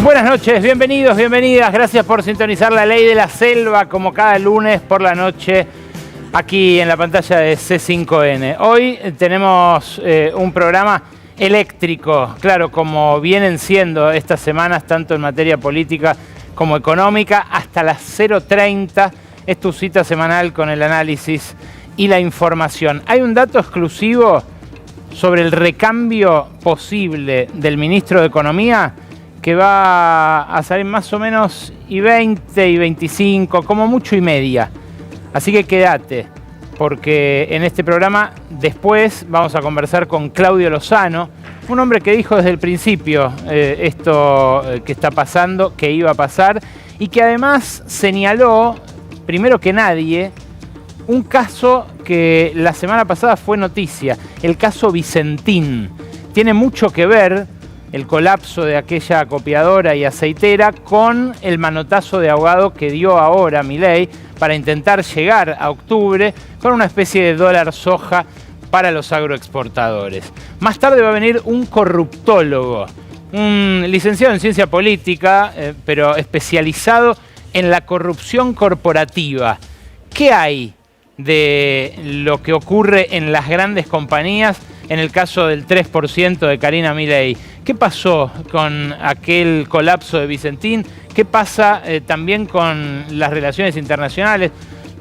Buenas noches, bienvenidos, bienvenidas. Gracias por sintonizar La Ley de la Selva como cada lunes por la noche aquí en la pantalla de C5N. Hoy tenemos un programa eléctrico, claro, como vienen siendo estas semanas, tanto en materia política como económica, hasta las 0:30 es tu cita semanal con el análisis y la información. Hay un dato exclusivo sobre el recambio posible del ministro de Economía que va a salir más o menos y 20 y 25, como mucho y media. Así que quédate, porque en este programa después vamos a conversar con Claudio Lozano, un hombre que dijo desde el principio esto que está pasando, que iba a pasar, y que además señaló, primero que nadie, un caso que la semana pasada fue noticia, el caso Vicentín. Tiene mucho que ver el colapso de aquella acopiadora y aceitera con el manotazo de ahogado que dio ahora Milei para intentar llegar a octubre con una especie de dólar soja para los agroexportadores. Más tarde va a venir un corruptólogo, un licenciado en ciencia política, pero especializado en la corrupción corporativa. ¿Qué hay de lo que ocurre en las grandes compañías en el caso del 3% de Karina Milei? ¿Qué pasó con aquel colapso de Vicentín? ¿Qué pasa también con las relaciones internacionales?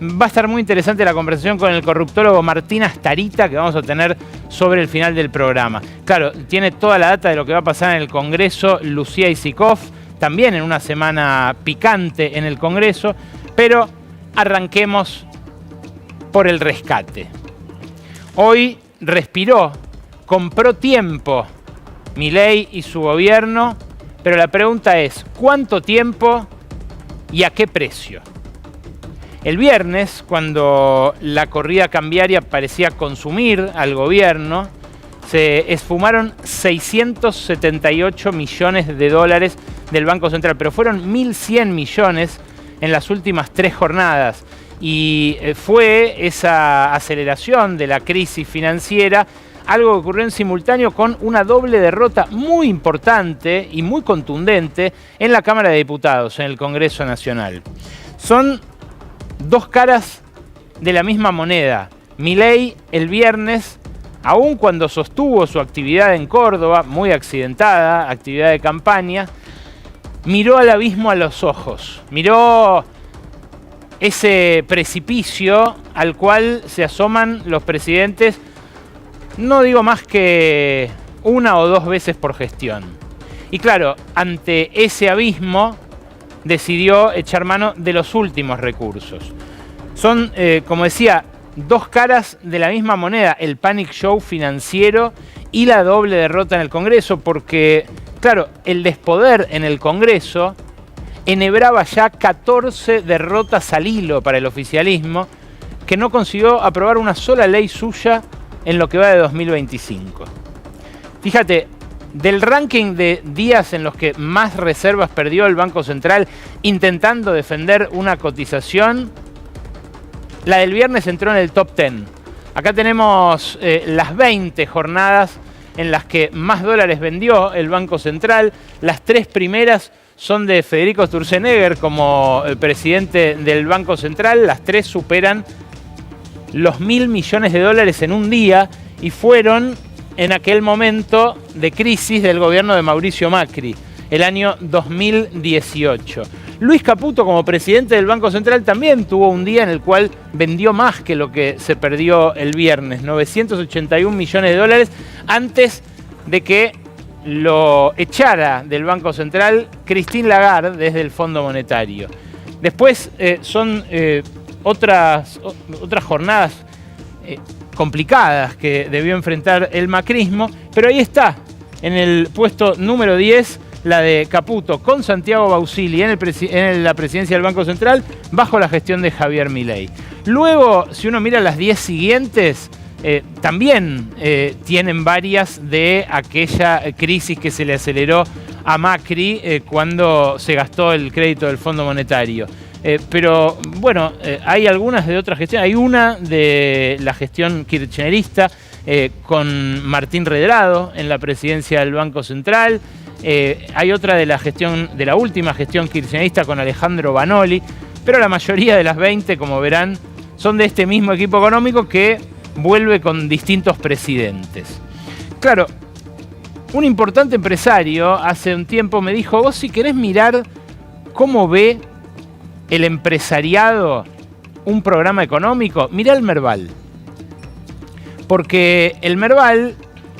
Va a estar muy interesante la conversación con el corruptólogo Martín Astarita que vamos a tener sobre el final del programa. Claro, tiene toda la data de lo que va a pasar en el Congreso Lucía Isikoff, también en una semana picante en el Congreso, pero arranquemos por el rescate. Hoy respiró, compró tiempo Milei y su gobierno, pero la pregunta es, ¿cuánto tiempo y a qué precio? El viernes, cuando la corrida cambiaria parecía consumir al gobierno, se esfumaron 678 millones de dólares del Banco Central, pero fueron 1.100 millones en las últimas 3 jornadas. Y fue esa aceleración de la crisis financiera algo que ocurrió en simultáneo con una doble derrota muy importante y muy contundente en la Cámara de Diputados, en el Congreso Nacional. Son dos caras de la misma moneda. Milei el viernes, aun cuando sostuvo su actividad en Córdoba, muy accidentada, actividad de campaña, miró al abismo a los ojos, miró ese precipicio al cual se asoman los presidentes, no digo más que 1 o 2 veces por gestión. Y claro, ante ese abismo decidió echar mano de los últimos recursos. Son, como decía, dos caras de la misma moneda, el panic show financiero y la doble derrota en el Congreso, porque, claro, el despoder en el Congreso enhebraba ya 14 derrotas al hilo para el oficialismo, que no consiguió aprobar una sola ley suya en lo que va de 2025. Fíjate, del ranking de días en los que más reservas perdió el Banco Central intentando defender una cotización, la del viernes entró en el top 10. Acá tenemos las 20 jornadas en las que más dólares vendió el Banco Central. Las 3 primeras son de Federico Sturzenegger como presidente del Banco Central. Las 3 superan los 1.000 millones de dólares en un día y fueron en aquel momento de crisis del gobierno de Mauricio Macri, el año 2018. Luis Caputo, como presidente del Banco Central, también tuvo un día en el cual vendió más que lo que se perdió el viernes, 981 millones de dólares, antes de que lo echara del Banco Central Christine Lagarde desde el Fondo Monetario. Después son otras jornadas complicadas que debió enfrentar el macrismo, pero ahí está, en el puesto número 10, la de Caputo con Santiago Bausili en la presidencia del Banco Central bajo la gestión de Javier Milei. Luego, si uno mira las 10 siguientes, también tienen varias de aquella crisis que se le aceleró a Macri cuando se gastó el crédito del Fondo Monetario. Pero bueno, hay algunas de otras gestiones. Hay una de la gestión kirchnerista con Martín Redrado en la presidencia del Banco Central. Hay otra de la última gestión kirchnerista con Alejandro Banoli, pero la mayoría de las 20, como verán, son de este mismo equipo económico que vuelve con distintos presidentes. Claro, un importante empresario hace un tiempo me dijo, vos si querés mirar cómo ve el empresariado un programa económico, mirá el Merval. Porque el Merval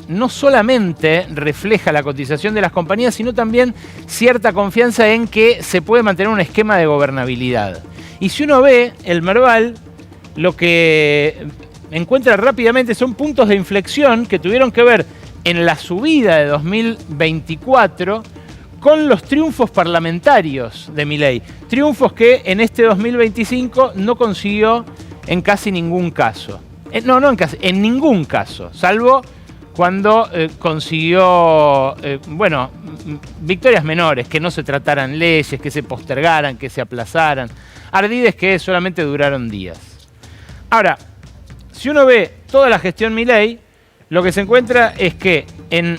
no solamente refleja la cotización de las compañías, sino también cierta confianza en que se puede mantener un esquema de gobernabilidad. Y si uno ve el Merval, lo que encuentra rápidamente son puntos de inflexión que tuvieron que ver en la subida de 2024 con los triunfos parlamentarios de Milei. Triunfos que en este 2025 no consiguió en casi ningún caso. En ningún caso, salvo cuando consiguió, victorias menores, que no se trataran leyes, que se postergaran, que se aplazaran. Ardides que solamente duraron días. Ahora, si uno ve toda la gestión Milei, lo que se encuentra es que en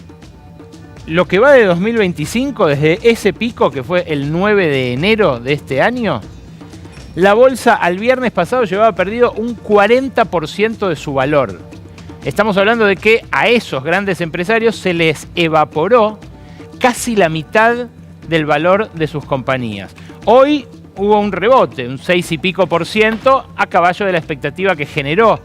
lo que va de 2025, desde ese pico que fue el 9 de enero de este año, la bolsa al viernes pasado llevaba perdido un 40% de su valor. Estamos hablando de que a esos grandes empresarios se les evaporó casi la mitad del valor de sus compañías. Hoy hubo un rebote, un 6 y pico % a caballo de la expectativa que generó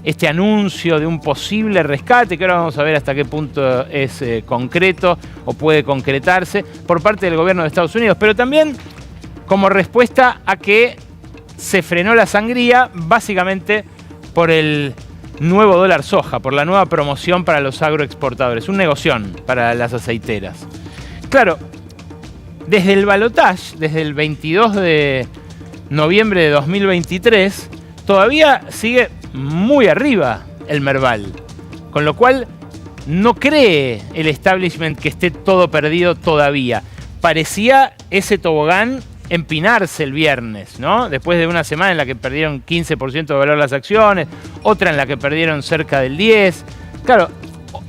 este anuncio de un posible rescate, que ahora vamos a ver hasta qué punto es concreto o puede concretarse por parte del gobierno de Estados Unidos, pero también como respuesta a que se frenó la sangría básicamente por el nuevo dólar soja, por la nueva promoción para los agroexportadores, un negoción para las aceiteras. Claro, desde el balotaje, desde el 22 de noviembre de 2023, todavía sigue muy arriba el Merval, con lo cual no cree el establishment que esté todo perdido todavía. Parecía ese tobogán empinarse el viernes, ¿no? Después de una semana en la que perdieron 15% de valor las acciones, otra en la que perdieron cerca del 10%. Claro,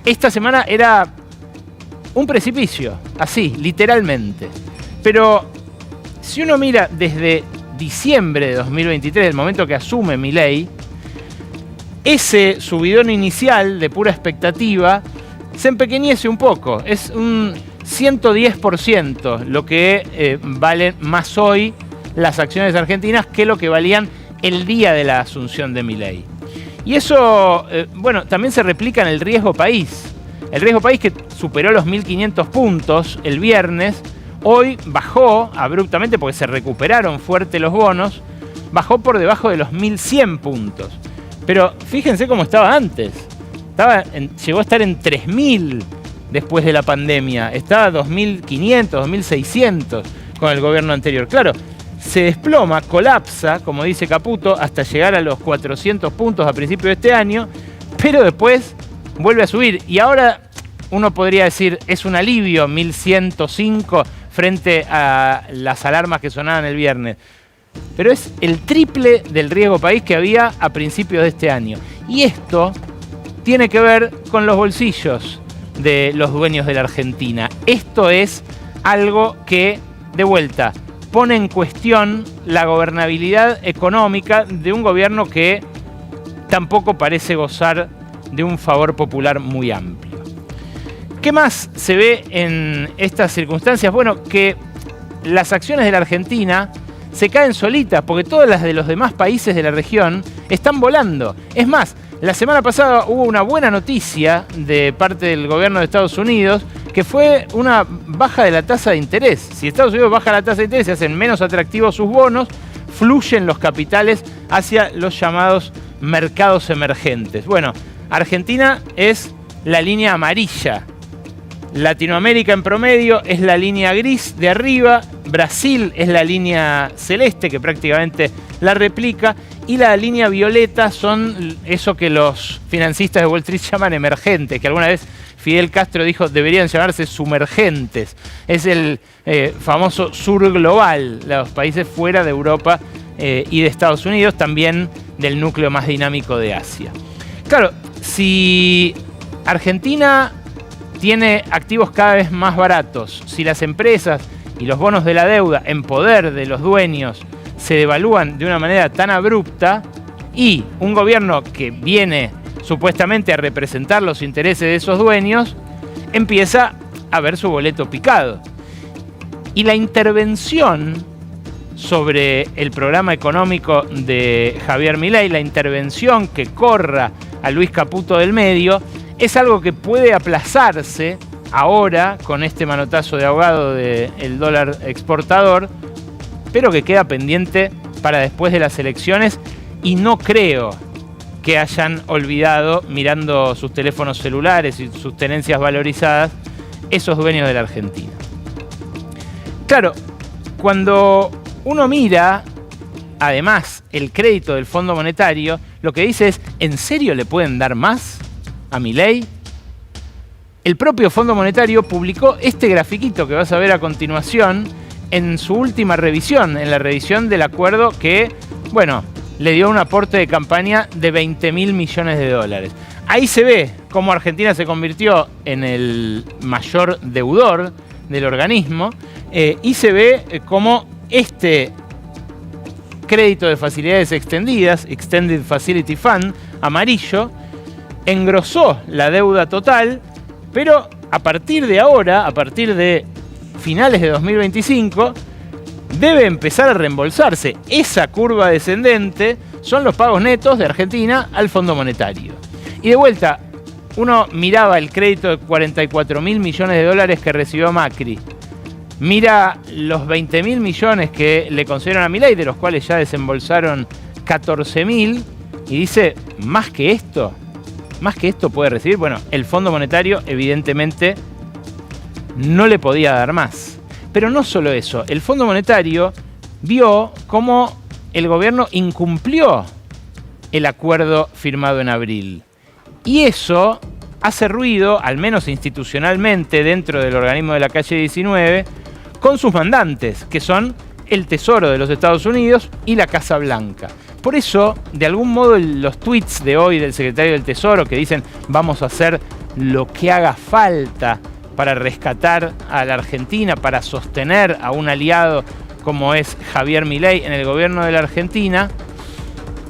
esta semana era un precipicio, así, literalmente. Pero si uno mira desde diciembre de 2023, el momento que asume Milei, ese subidón inicial de pura expectativa se empequeñece un poco. Es un 110% lo que valen más hoy las acciones argentinas que lo que valían el día de la asunción de Milei. Y eso, también se replica en el riesgo país. El riesgo país, que superó los 1.500 puntos el viernes, hoy bajó abruptamente porque se recuperaron fuerte los bonos, bajó por debajo de los 1.100 puntos. Pero fíjense cómo estaba antes. Llegó a estar en 3.000 después de la pandemia. Estaba 2.500, 2.600 con el gobierno anterior. Claro, se desploma, colapsa, como dice Caputo, hasta llegar a los 400 puntos a principios de este año, pero después vuelve a subir. Y ahora uno podría decir, es un alivio 1.105 frente a las alarmas que sonaban el viernes. Pero es el triple del riesgo país que había a principios de este año. Y esto tiene que ver con los bolsillos de los dueños de la Argentina. Esto es algo que, de vuelta, pone en cuestión la gobernabilidad económica de un gobierno que tampoco parece gozar de un favor popular muy amplio. ¿Qué más se ve en estas circunstancias? Bueno, que las acciones de la Argentina se caen solitas porque todas las de los demás países de la región están volando. Es más, la semana pasada hubo una buena noticia de parte del gobierno de Estados Unidos, que fue una baja de la tasa de interés. Si Estados Unidos baja la tasa de interés, se hacen menos atractivos sus bonos, fluyen los capitales hacia los llamados mercados emergentes. Bueno, Argentina es la línea amarilla. Latinoamérica en promedio es la línea gris de arriba, Brasil es la línea celeste que prácticamente la replica y la línea violeta son eso que los financistas de Wall Street llaman emergentes, que alguna vez Fidel Castro dijo deberían llamarse sumergentes. Es el famoso sur global, los países fuera de Europa y de Estados Unidos, también del núcleo más dinámico de Asia. Claro, si Argentina tiene activos cada vez más baratos. Si las empresas y los bonos de la deuda en poder de los dueños se devalúan de una manera tan abrupta y un gobierno que viene supuestamente a representar los intereses de esos dueños, empieza a ver su boleto picado. Y la intervención sobre el programa económico de Javier Milei, la intervención que corra a Luis Caputo del medio, es algo que puede aplazarse ahora con este manotazo de ahogado del dólar exportador, pero que queda pendiente para después de las elecciones, y no creo que hayan olvidado, mirando sus teléfonos celulares y sus tenencias valorizadas, esos dueños de la Argentina. Claro, cuando uno mira, además, el crédito del Fondo Monetario, lo que dice es, ¿en serio le pueden dar más a Milei? El propio Fondo Monetario publicó este grafiquito que vas a ver a continuación en su última revisión, en la revisión del acuerdo que, bueno, le dio un aporte de campaña de 20.000 millones de dólares. Ahí se ve cómo Argentina se convirtió en el mayor deudor del organismo y se ve cómo este crédito de facilidades extendidas, Extended Facility Fund, amarillo, engrosó la deuda total, pero a partir de ahora, a partir de finales de 2025, debe empezar a reembolsarse. Esa curva descendente son los pagos netos de Argentina al Fondo Monetario. Y de vuelta, uno miraba el crédito de 44.000 millones de dólares que recibió Macri. Mira los 20.000 millones que le concedieron a Milei, de los cuales ya desembolsaron 14.000, y dice, ¿más que esto? ¿Más que esto puede recibir? Bueno, el Fondo Monetario evidentemente no le podía dar más. Pero no solo eso, el Fondo Monetario vio cómo el gobierno incumplió el acuerdo firmado en abril. Y eso hace ruido, al menos institucionalmente, dentro del organismo de la calle 19, con sus mandantes, que son el Tesoro de los Estados Unidos y la Casa Blanca. Por eso, de algún modo, los tweets de hoy del secretario del Tesoro que dicen vamos a hacer lo que haga falta para rescatar a la Argentina, para sostener a un aliado como es Javier Milei en el gobierno de la Argentina,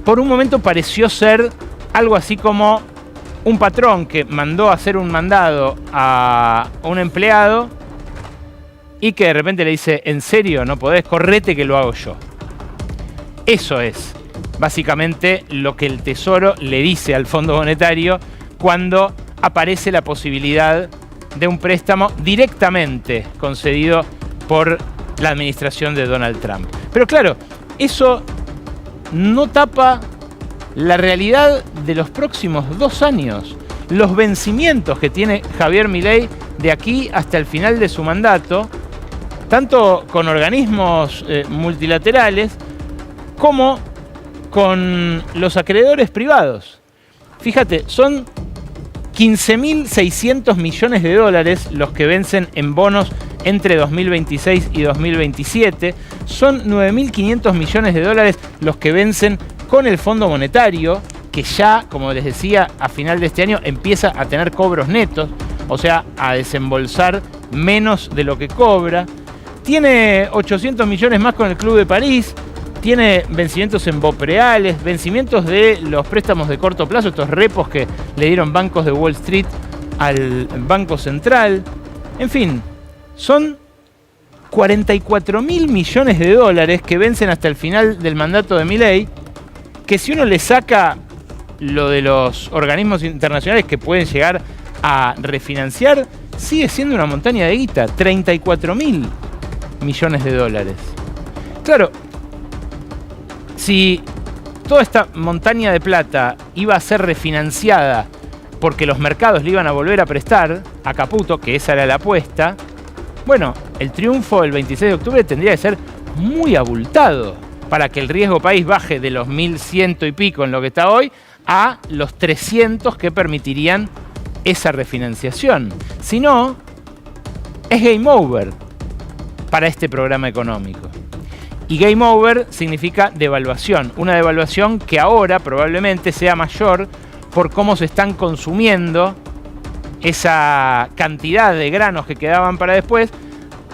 por un momento pareció ser algo así como un patrón que mandó a hacer un mandado a un empleado y que de repente le dice, ¿en serio no podés? Correte que lo hago yo. Eso es básicamente lo que el Tesoro le dice al Fondo Monetario cuando aparece la posibilidad de un préstamo directamente concedido por la administración de Donald Trump. Pero claro, eso no tapa la realidad de los próximos 2 años, los vencimientos que tiene Javier Milei de aquí hasta el final de su mandato, tanto con organismos multilaterales como con los acreedores privados. Fíjate, son 15.600 millones de dólares los que vencen en bonos entre 2026 y 2027. Son 9.500 millones de dólares los que vencen con el Fondo Monetario, que ya, como les decía, a final de este año empieza a tener cobros netos, o sea, a desembolsar menos de lo que cobra. Tiene 800 millones más con el Club de París. Tiene vencimientos en BOPREALES, vencimientos de los préstamos de corto plazo, estos repos que le dieron bancos de Wall Street al Banco Central. En fin, son 44.000 millones de dólares que vencen hasta el final del mandato de Milei, que si uno le saca lo de los organismos internacionales que pueden llegar a refinanciar, sigue siendo una montaña de guita, 34.000 millones de dólares. Claro, si toda esta montaña de plata iba a ser refinanciada porque los mercados le iban a volver a prestar a Caputo, que esa era la apuesta, bueno, el triunfo del 26 de octubre tendría que ser muy abultado para que el riesgo país baje de los 1.100 y pico en lo que está hoy a los 300 que permitirían esa refinanciación. Si no, es game over para este programa económico. Y game over significa devaluación. Una devaluación que ahora probablemente sea mayor por cómo se están consumiendo esa cantidad de granos que quedaban para después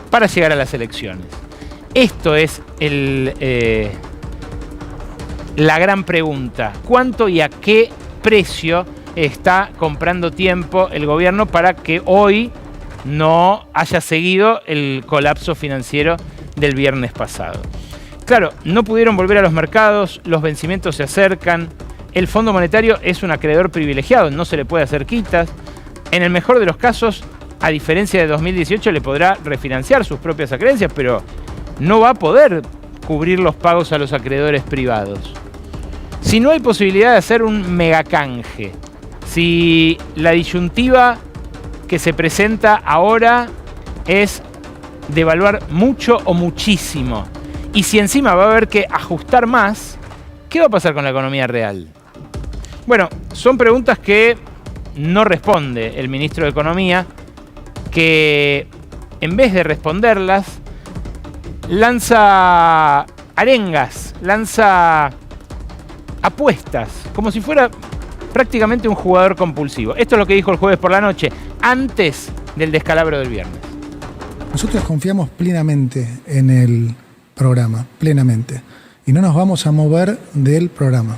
para llegar a las elecciones. Esto es la gran pregunta. ¿Cuánto y a qué precio está comprando tiempo el gobierno para que hoy no haya seguido el colapso financiero del viernes pasado? Claro, no pudieron volver a los mercados, los vencimientos se acercan, el Fondo Monetario es un acreedor privilegiado, no se le puede hacer quitas. En el mejor de los casos, a diferencia de 2018, le podrá refinanciar sus propias acreencias, pero no va a poder cubrir los pagos a los acreedores privados. Si no hay posibilidad de hacer un megacanje, si la disyuntiva que se presenta ahora es devaluar mucho o muchísimo, y si encima va a haber que ajustar más, ¿qué va a pasar con la economía real? Bueno, son preguntas que no responde el ministro de Economía, que en vez de responderlas, lanza arengas, lanza apuestas, como si fuera prácticamente un jugador compulsivo. Esto es lo que dijo el jueves por la noche, antes del descalabro del viernes. Nosotros confiamos plenamente en el programa, plenamente, y no nos vamos a mover del programa.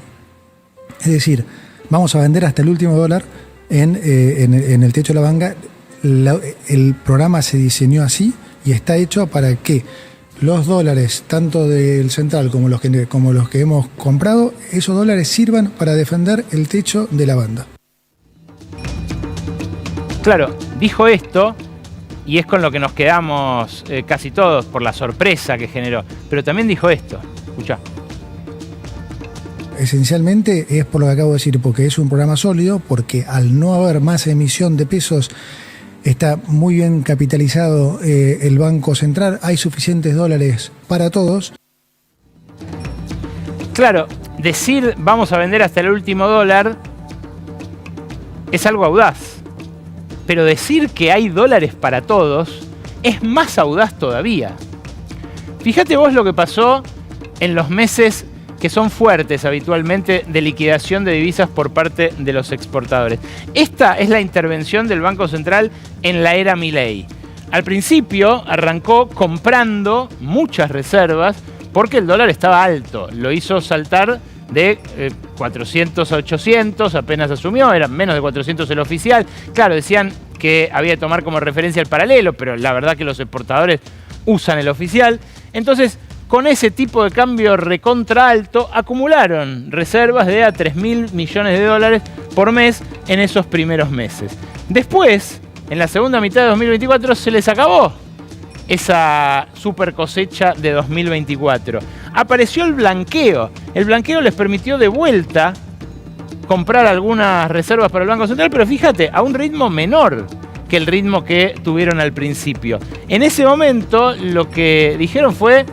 Es decir, vamos a vender hasta el último dólar en el techo de la banca. El programa se diseñó así y está hecho para que los dólares, tanto del central como los que hemos comprado, esos dólares sirvan para defender el techo de la banda. Claro, dijo esto y es con lo que nos quedamos casi todos por la sorpresa que generó. Pero también dijo esto. Escuchá. Esencialmente es por lo que acabo de decir, porque es un programa sólido, porque al no haber más emisión de pesos, está muy bien capitalizado el Banco Central, hay suficientes dólares para todos. Claro, decir vamos a vender hasta el último dólar es algo audaz. Pero decir que hay dólares para todos es más audaz todavía. Fíjate vos lo que pasó en los meses que son fuertes habitualmente de liquidación de divisas por parte de los exportadores. Esta es la intervención del Banco Central en la era Milei. Al principio arrancó comprando muchas reservas porque el dólar estaba alto. Lo hizo saltar de 400 a 800, apenas asumió, eran menos de 400 el oficial. Claro, decían que había que tomar como referencia el paralelo, pero la verdad que los exportadores usan el oficial. Entonces, con ese tipo de cambio recontra alto, acumularon reservas de a 3.000 millones de dólares por mes en esos primeros meses. Después, en la segunda mitad de 2024, se les acabó esa super cosecha de 2024. Apareció el blanqueo. El blanqueo les permitió de vuelta comprar algunas reservas para el Banco Central, pero fíjate, a un ritmo menor que el ritmo que tuvieron al principio. En ese momento lo que dijeron fue: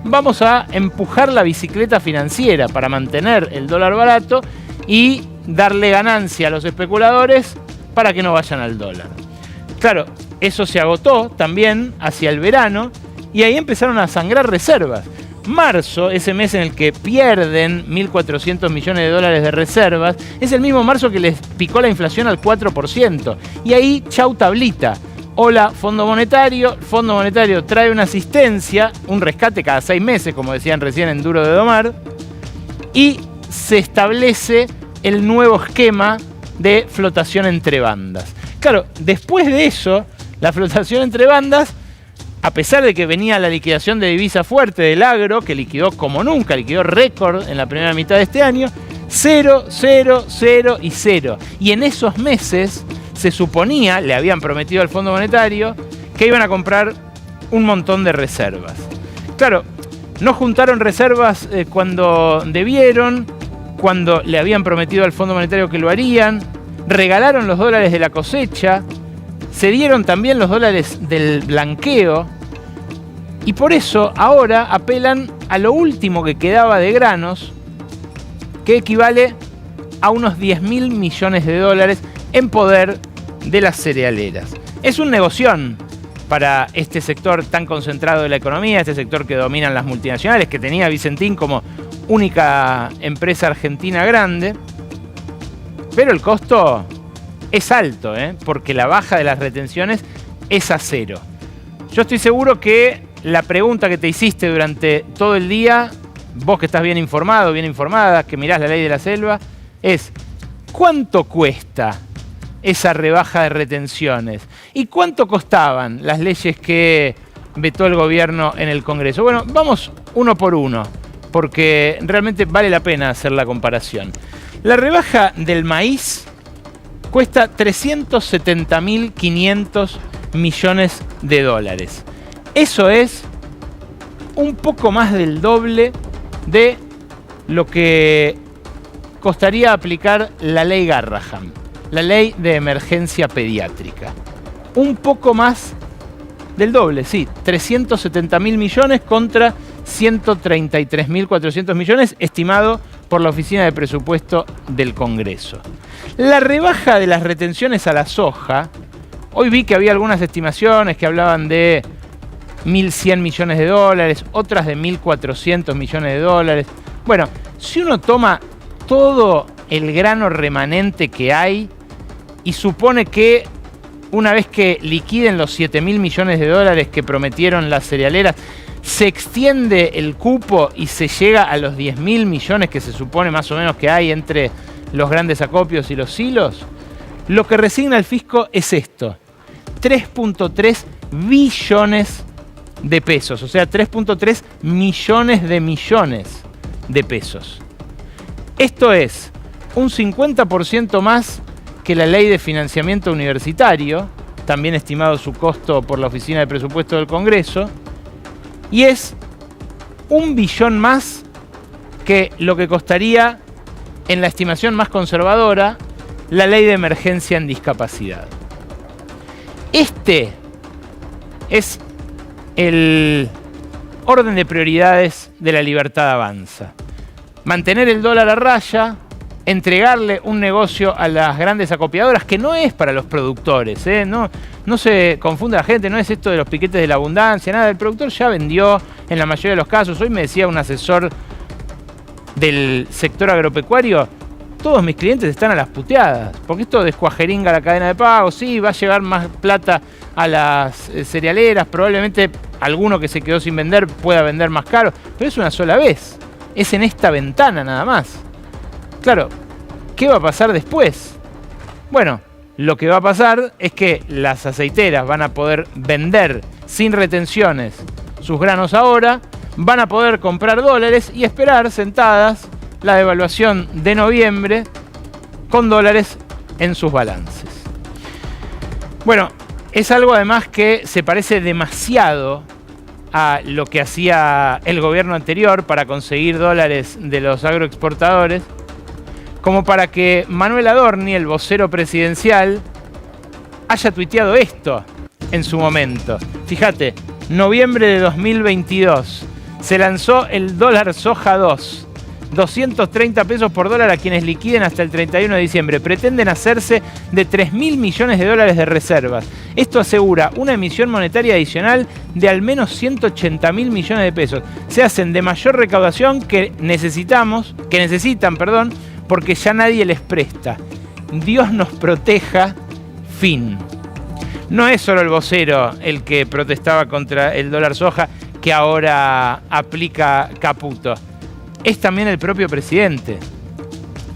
vamos a empujar la bicicleta financiera para mantener el dólar barato y darle ganancia a los especuladores para que no vayan al dólar. Claro, eso se agotó también hacia el verano y ahí empezaron a sangrar reservas. Marzo, ese mes en el que pierden 1.400 millones de dólares de reservas, es el mismo marzo que les picó la inflación al 4%. Y ahí, chau tablita. Hola, Fondo Monetario. Fondo Monetario trae una asistencia, un rescate cada 6 meses, como decían recién en Duro de Domar, y se establece el nuevo esquema de flotación entre bandas. Claro, después de eso, la flotación entre bandas, a pesar de que venía la liquidación de divisa fuerte del agro, que liquidó como nunca, liquidó récord en la primera mitad de este año, 0, 0, 0 y 0. Y en esos meses se suponía, le habían prometido al Fondo Monetario, que iban a comprar un montón de reservas. Claro, no juntaron reservas cuando debieron, cuando le habían prometido al Fondo Monetario que lo harían, regalaron los dólares de la cosecha, se dieron también los dólares del blanqueo, y por eso ahora apelan a lo último que quedaba de granos, que equivale a unos 10.000 millones de dólares en poder de las cerealeras. Es un negoción para este sector tan concentrado de la economía, este sector que dominan las multinacionales, que tenía Vicentín como única empresa argentina grande, pero el costo es alto, porque la baja de las retenciones es a 0. Yo estoy seguro que la pregunta que te hiciste durante todo el día, vos que estás bien informado, bien informada, que mirás la ley de la selva, es ¿cuánto cuesta esa rebaja de retenciones? ¿Y cuánto costaban las leyes que vetó el gobierno en el Congreso? Bueno, vamos uno por uno, porque realmente vale la pena hacer la comparación. La rebaja del maíz cuesta 370.500 millones de dólares. Eso es un poco más del doble de lo que costaría aplicar la ley Garrahan, la ley de emergencia pediátrica. Un poco más del doble, sí, 370.000 millones contra 133.400 millones, estimado por la Oficina de Presupuesto del Congreso. La rebaja de las retenciones a la soja, hoy vi que había algunas estimaciones que hablaban de 1.100 millones de dólares, otras de 1.400 millones de dólares. Bueno, si uno toma todo el grano remanente que hay y supone que una vez que liquiden los 7.000 millones de dólares que prometieron las cerealeras, se extiende el cupo y se llega a los 10.000 millones que se supone más o menos que hay entre los grandes acopios y los silos, lo que resigna el fisco es esto: 3.3 billones de pesos, o sea, 3.3 millones de pesos. Esto es un 50% más que la ley de financiamiento universitario, también estimado su costo por la Oficina de Presupuesto del Congreso, y es 1 billón más que lo que costaría, en la estimación más conservadora, la ley de emergencia en discapacidad. Este es el orden de prioridades de La Libertad Avanza. Mantener el dólar a raya, entregarle un negocio a las grandes acopiadoras, que no es para los productores, no se confunda la gente, no es esto de los piquetes de la abundancia, nada, el productor ya vendió en la mayoría de los casos. Hoy me decía un asesor del sector agropecuario, todos mis clientes están a las puteadas, porque esto descuajeringa la cadena de pago, sí, va a llegar más plata a las cerealeras, probablemente alguno que se quedó sin vender pueda vender más caro, pero es una sola vez, es en esta ventana nada más. Claro, ¿qué va a pasar después? Bueno, lo que va a pasar es que las aceiteras van a poder vender sin retenciones sus granos ahora, van a poder comprar dólares y esperar sentadas la devaluación de noviembre con dólares en sus balances. Bueno, es algo además que se parece demasiado a lo que hacía el gobierno anterior para conseguir dólares de los agroexportadores, como para que Manuel Adorni, el vocero presidencial, haya tuiteado esto en su momento. Fíjate, noviembre de 2022, se lanzó el dólar soja 2, 230 pesos por dólar a quienes liquiden hasta el 31 de diciembre. Pretenden hacerse de 3.000 millones de dólares de reservas. Esto asegura una emisión monetaria adicional de al menos 180.000 millones de pesos. Se hacen de mayor recaudación que necesitan, porque ya nadie les presta. Dios nos proteja, fin. No es solo el vocero el que protestaba contra el dólar soja que ahora aplica Caputo. Es también el propio presidente.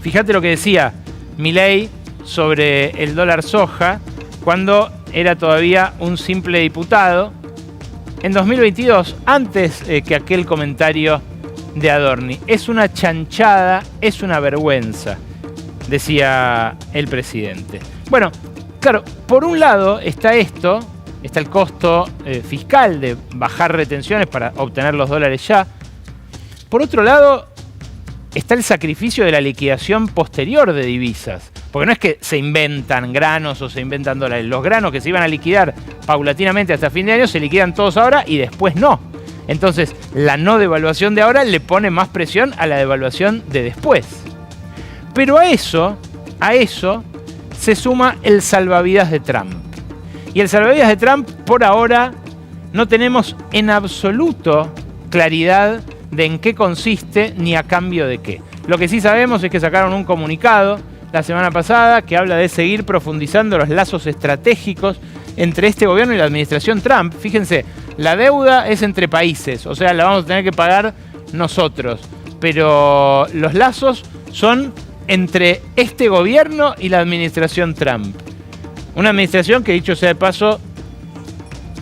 Fíjate lo que decía Milei sobre el dólar soja cuando era todavía un simple diputado en 2022, antes que aquel comentario de Adorni. Es una chanchada, es una vergüenza, decía el presidente. Bueno, claro, por un lado está esto, está el costo fiscal de bajar retenciones para obtener los dólares ya. Por otro lado, está el sacrificio de la liquidación posterior de divisas. Porque no es que se inventan granos o se inventan dólares. Los granos que se iban a liquidar paulatinamente hasta fin de año se liquidan todos ahora y después no. Entonces, la no devaluación de ahora le pone más presión a la devaluación de después. Pero a eso se suma el salvavidas de Trump. Y el salvavidas de Trump, por ahora, no tenemos en absoluto claridad de en qué consiste ni a cambio de qué. Lo que sí sabemos es que sacaron un comunicado la semana pasada, que habla de seguir profundizando los lazos estratégicos entre este gobierno y la administración Trump. Fíjense, la deuda es entre países, o sea, la vamos a tener que pagar nosotros, pero los lazos son entre este gobierno y la administración Trump. Una administración que, dicho sea de paso,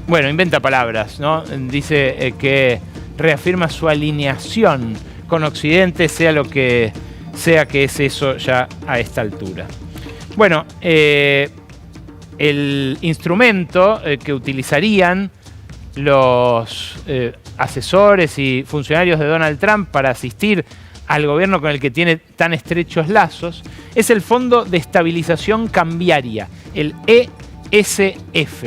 bueno, inventa palabras, ¿no? Dice que reafirma su alineación con Occidente, sea lo que sea que es eso ya a esta altura. Bueno, el instrumento que utilizarían los asesores y funcionarios de Donald Trump para asistir al gobierno con el que tiene tan estrechos lazos es el Fondo de Estabilización Cambiaria, el ESF.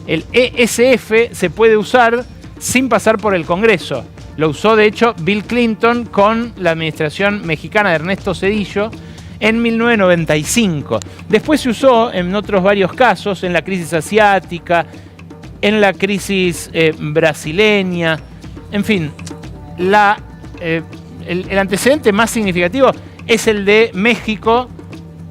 El ESF se puede usar sin pasar por el Congreso. Lo usó, de hecho, Bill Clinton con la administración mexicana de Ernesto Zedillo en 1995. Después se usó en otros varios casos, en la crisis asiática, en la crisis brasileña. En fin, el antecedente más significativo es el de México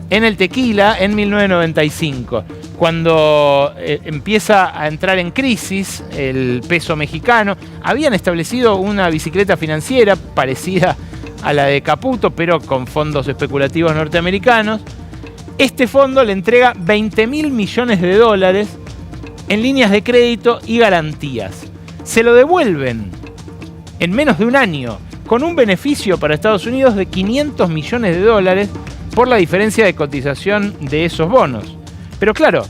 en el tequila en 1995. Cuando empieza a entrar en crisis el peso mexicano, habían establecido una bicicleta financiera parecida a la de Caputo, pero con fondos especulativos norteamericanos. Este fondo le entrega 20.000 millones de dólares en líneas de crédito y garantías. Se lo devuelven en menos de un año, con un beneficio para Estados Unidos de 500 millones de dólares por la diferencia de cotización de esos bonos. Pero claro,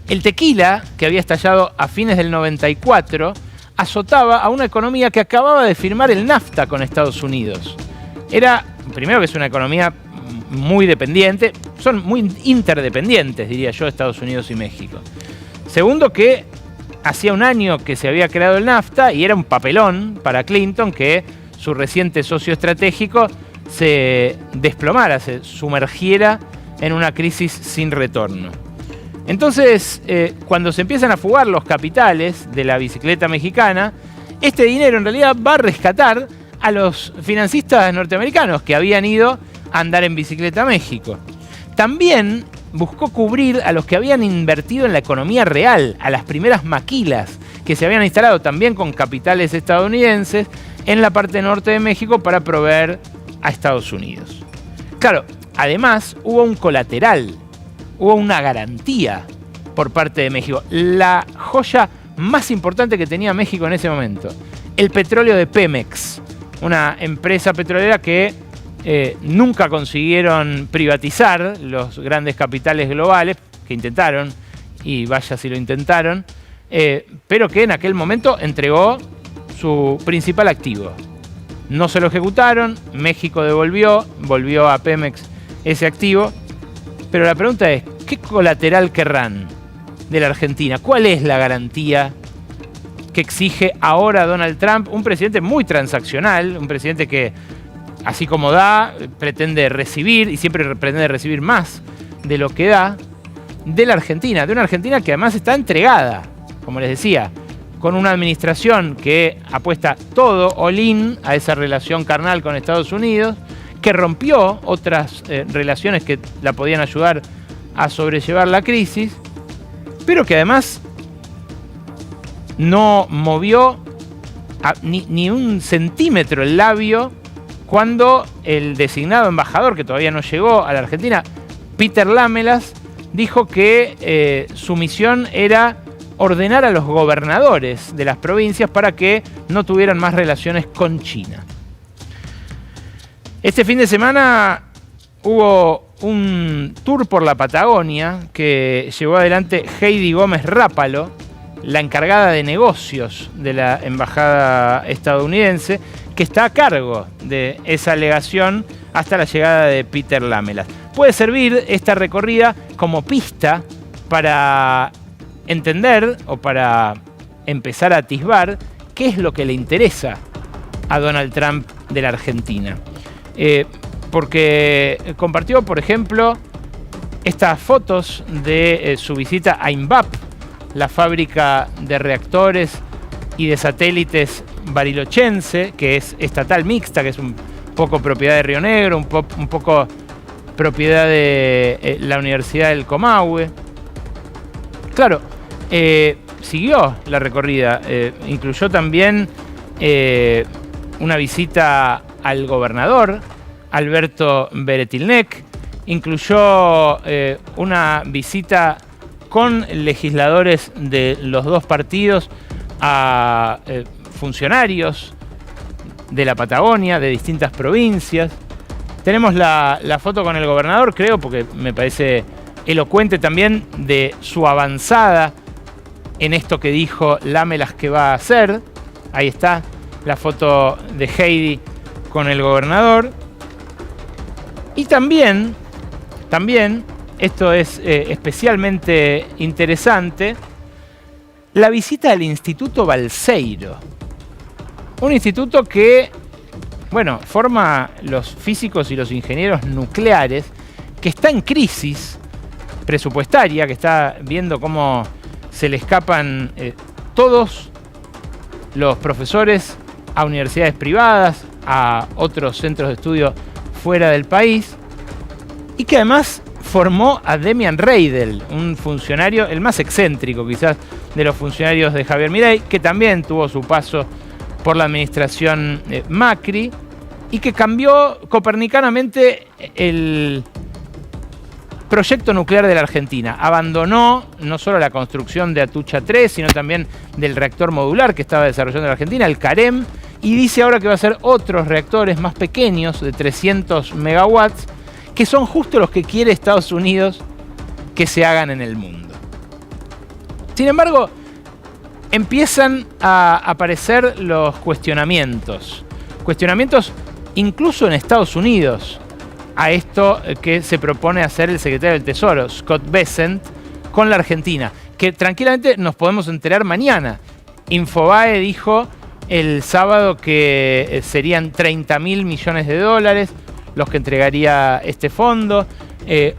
el tequila, que había estallado a fines del 94, azotaba a una economía que acababa de firmar el NAFTA con Estados Unidos. Era, primero, que es una economía muy dependiente, son muy interdependientes, diría yo, Estados Unidos y México. Segundo, que hacía un año que se había creado el NAFTA y era un papelón para Clinton que su reciente socio estratégico se desplomara, se sumergiera en una crisis sin retorno. Entonces, cuando se empiezan a fugar los capitales de la bicicleta mexicana, este dinero en realidad va a rescatar a los financistas norteamericanos que habían ido a andar en bicicleta a México. También buscó cubrir a los que habían invertido en la economía real, a las primeras maquilas que se habían instalado también con capitales estadounidenses en la parte norte de México para proveer a Estados Unidos. Claro, además hubo un colateral, hubo una garantía por parte de México. La joya más importante que tenía México en ese momento, el petróleo de Pemex, una empresa petrolera que nunca consiguieron privatizar los grandes capitales globales, que intentaron, y vaya si lo intentaron, pero que en aquel momento entregó su principal activo. No se lo ejecutaron, México volvió a Pemex ese activo, pero la pregunta es, ¿qué colateral querrán de la Argentina? ¿Cuál es la garantía que exige ahora Donald Trump, un presidente muy transaccional, un presidente que, así como da, pretende recibir, y siempre pretende recibir más de lo que da, de la Argentina, de una Argentina que además está entregada, como les decía, con una administración que apuesta todo all-in a esa relación carnal con Estados Unidos, que rompió otras relaciones que la podían ayudar a sobrellevar la crisis, pero que además no movió ni un centímetro el labio cuando el designado embajador, que todavía no llegó a la Argentina, Peter Lamelas, dijo que su misión era ordenar a los gobernadores de las provincias para que no tuvieran más relaciones con China. Este fin de semana hubo un tour por la Patagonia que llevó adelante Heidi Gómez Rápalo, la encargada de negocios de la embajada estadounidense, que está a cargo de esa legación hasta la llegada de Peter Lamelas. Puede servir esta recorrida como pista para entender o para empezar a atisbar qué es lo que le interesa a Donald Trump de la Argentina. Porque compartió, por ejemplo, estas fotos de su visita a INVAP, la fábrica de reactores y de satélites barilochense, que es estatal mixta, que es un poco propiedad de Río Negro, un poco propiedad de la Universidad del Comahue. Claro, siguió la recorrida, incluyó también una visita al gobernador, Alberto Beretilnec, incluyó una visita con legisladores de los dos partidos a funcionarios de la Patagonia, de distintas provincias. Tenemos la foto con el gobernador, creo, porque me parece elocuente también de su avanzada en esto que dijo Lámelas que va a hacer. Ahí está la foto de Heidi con el gobernador. Y también, esto es especialmente interesante, la visita al Instituto Balseiro. Un instituto que, bueno, forma los físicos y los ingenieros nucleares, que está en crisis presupuestaria, que está viendo cómo se le escapan todos los profesores a universidades privadas, a otros centros de estudio fuera del país, y que además formó a Demian Reidel, un funcionario, el más excéntrico quizás de los funcionarios de Javier Milei, que también tuvo su paso por la administración Macri, y que cambió copernicanamente el proyecto nuclear de la Argentina. Abandonó no solo la construcción de Atucha 3, sino también del reactor modular que estaba desarrollando la Argentina, el CAREM, y dice ahora que va a hacer otros reactores más pequeños de 300 megawatts, que son justo los que quiere Estados Unidos que se hagan en el mundo. Sin embargo, empiezan a aparecer los cuestionamientos incluso en Estados Unidos, a esto que se propone hacer el secretario del Tesoro, Scott Bessent, con la Argentina, que tranquilamente nos podemos enterar mañana. Infobae dijo el sábado que serían 30.000 millones de dólares los que entregaría este fondo.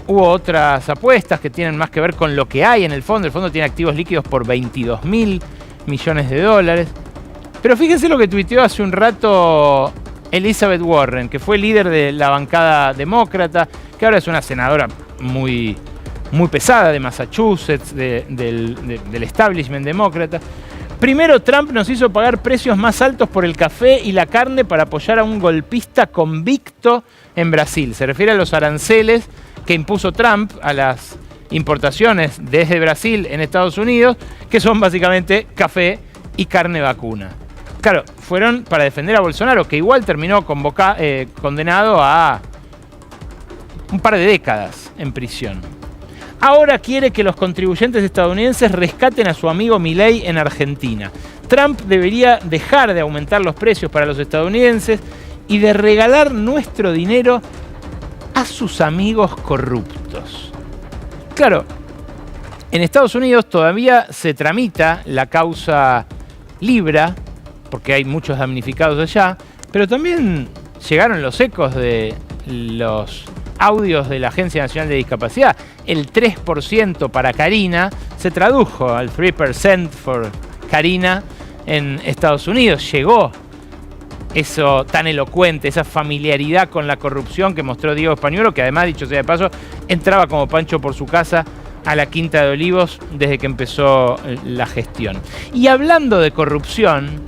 Hubo otras apuestas que tienen más que ver con lo que hay en el fondo. El fondo tiene activos líquidos por 22.000 millones de dólares. Pero fíjense lo que tuiteó hace un rato Elizabeth Warren, que fue líder de la bancada demócrata, que ahora es una senadora muy pesada de Massachusetts, del establishment demócrata. Primero, Trump nos hizo pagar precios más altos por el café y la carne para apoyar a un golpista convicto en Brasil. Se refiere a los aranceles que impuso Trump a las importaciones desde Brasil en Estados Unidos, que son básicamente café y carne vacuna. Claro, fueron para defender a Bolsonaro, que igual terminó condenado a un par de décadas en prisión. Ahora quiere que los contribuyentes estadounidenses rescaten a su amigo Milei en Argentina. Trump debería dejar de aumentar los precios para los estadounidenses y de regalar nuestro dinero a sus amigos corruptos. Claro, en Estados Unidos todavía se tramita la causa Libra, porque hay muchos damnificados allá, pero también llegaron los ecos de los audios de la Agencia Nacional de Discapacidad. El 3% para Karina se tradujo al 3% for Karina en Estados Unidos. Llegó eso tan elocuente, esa familiaridad con la corrupción que mostró Diego Españuelo, que además, dicho sea de paso, entraba como Pancho por su casa a la Quinta de Olivos desde que empezó la gestión. Y hablando de corrupción,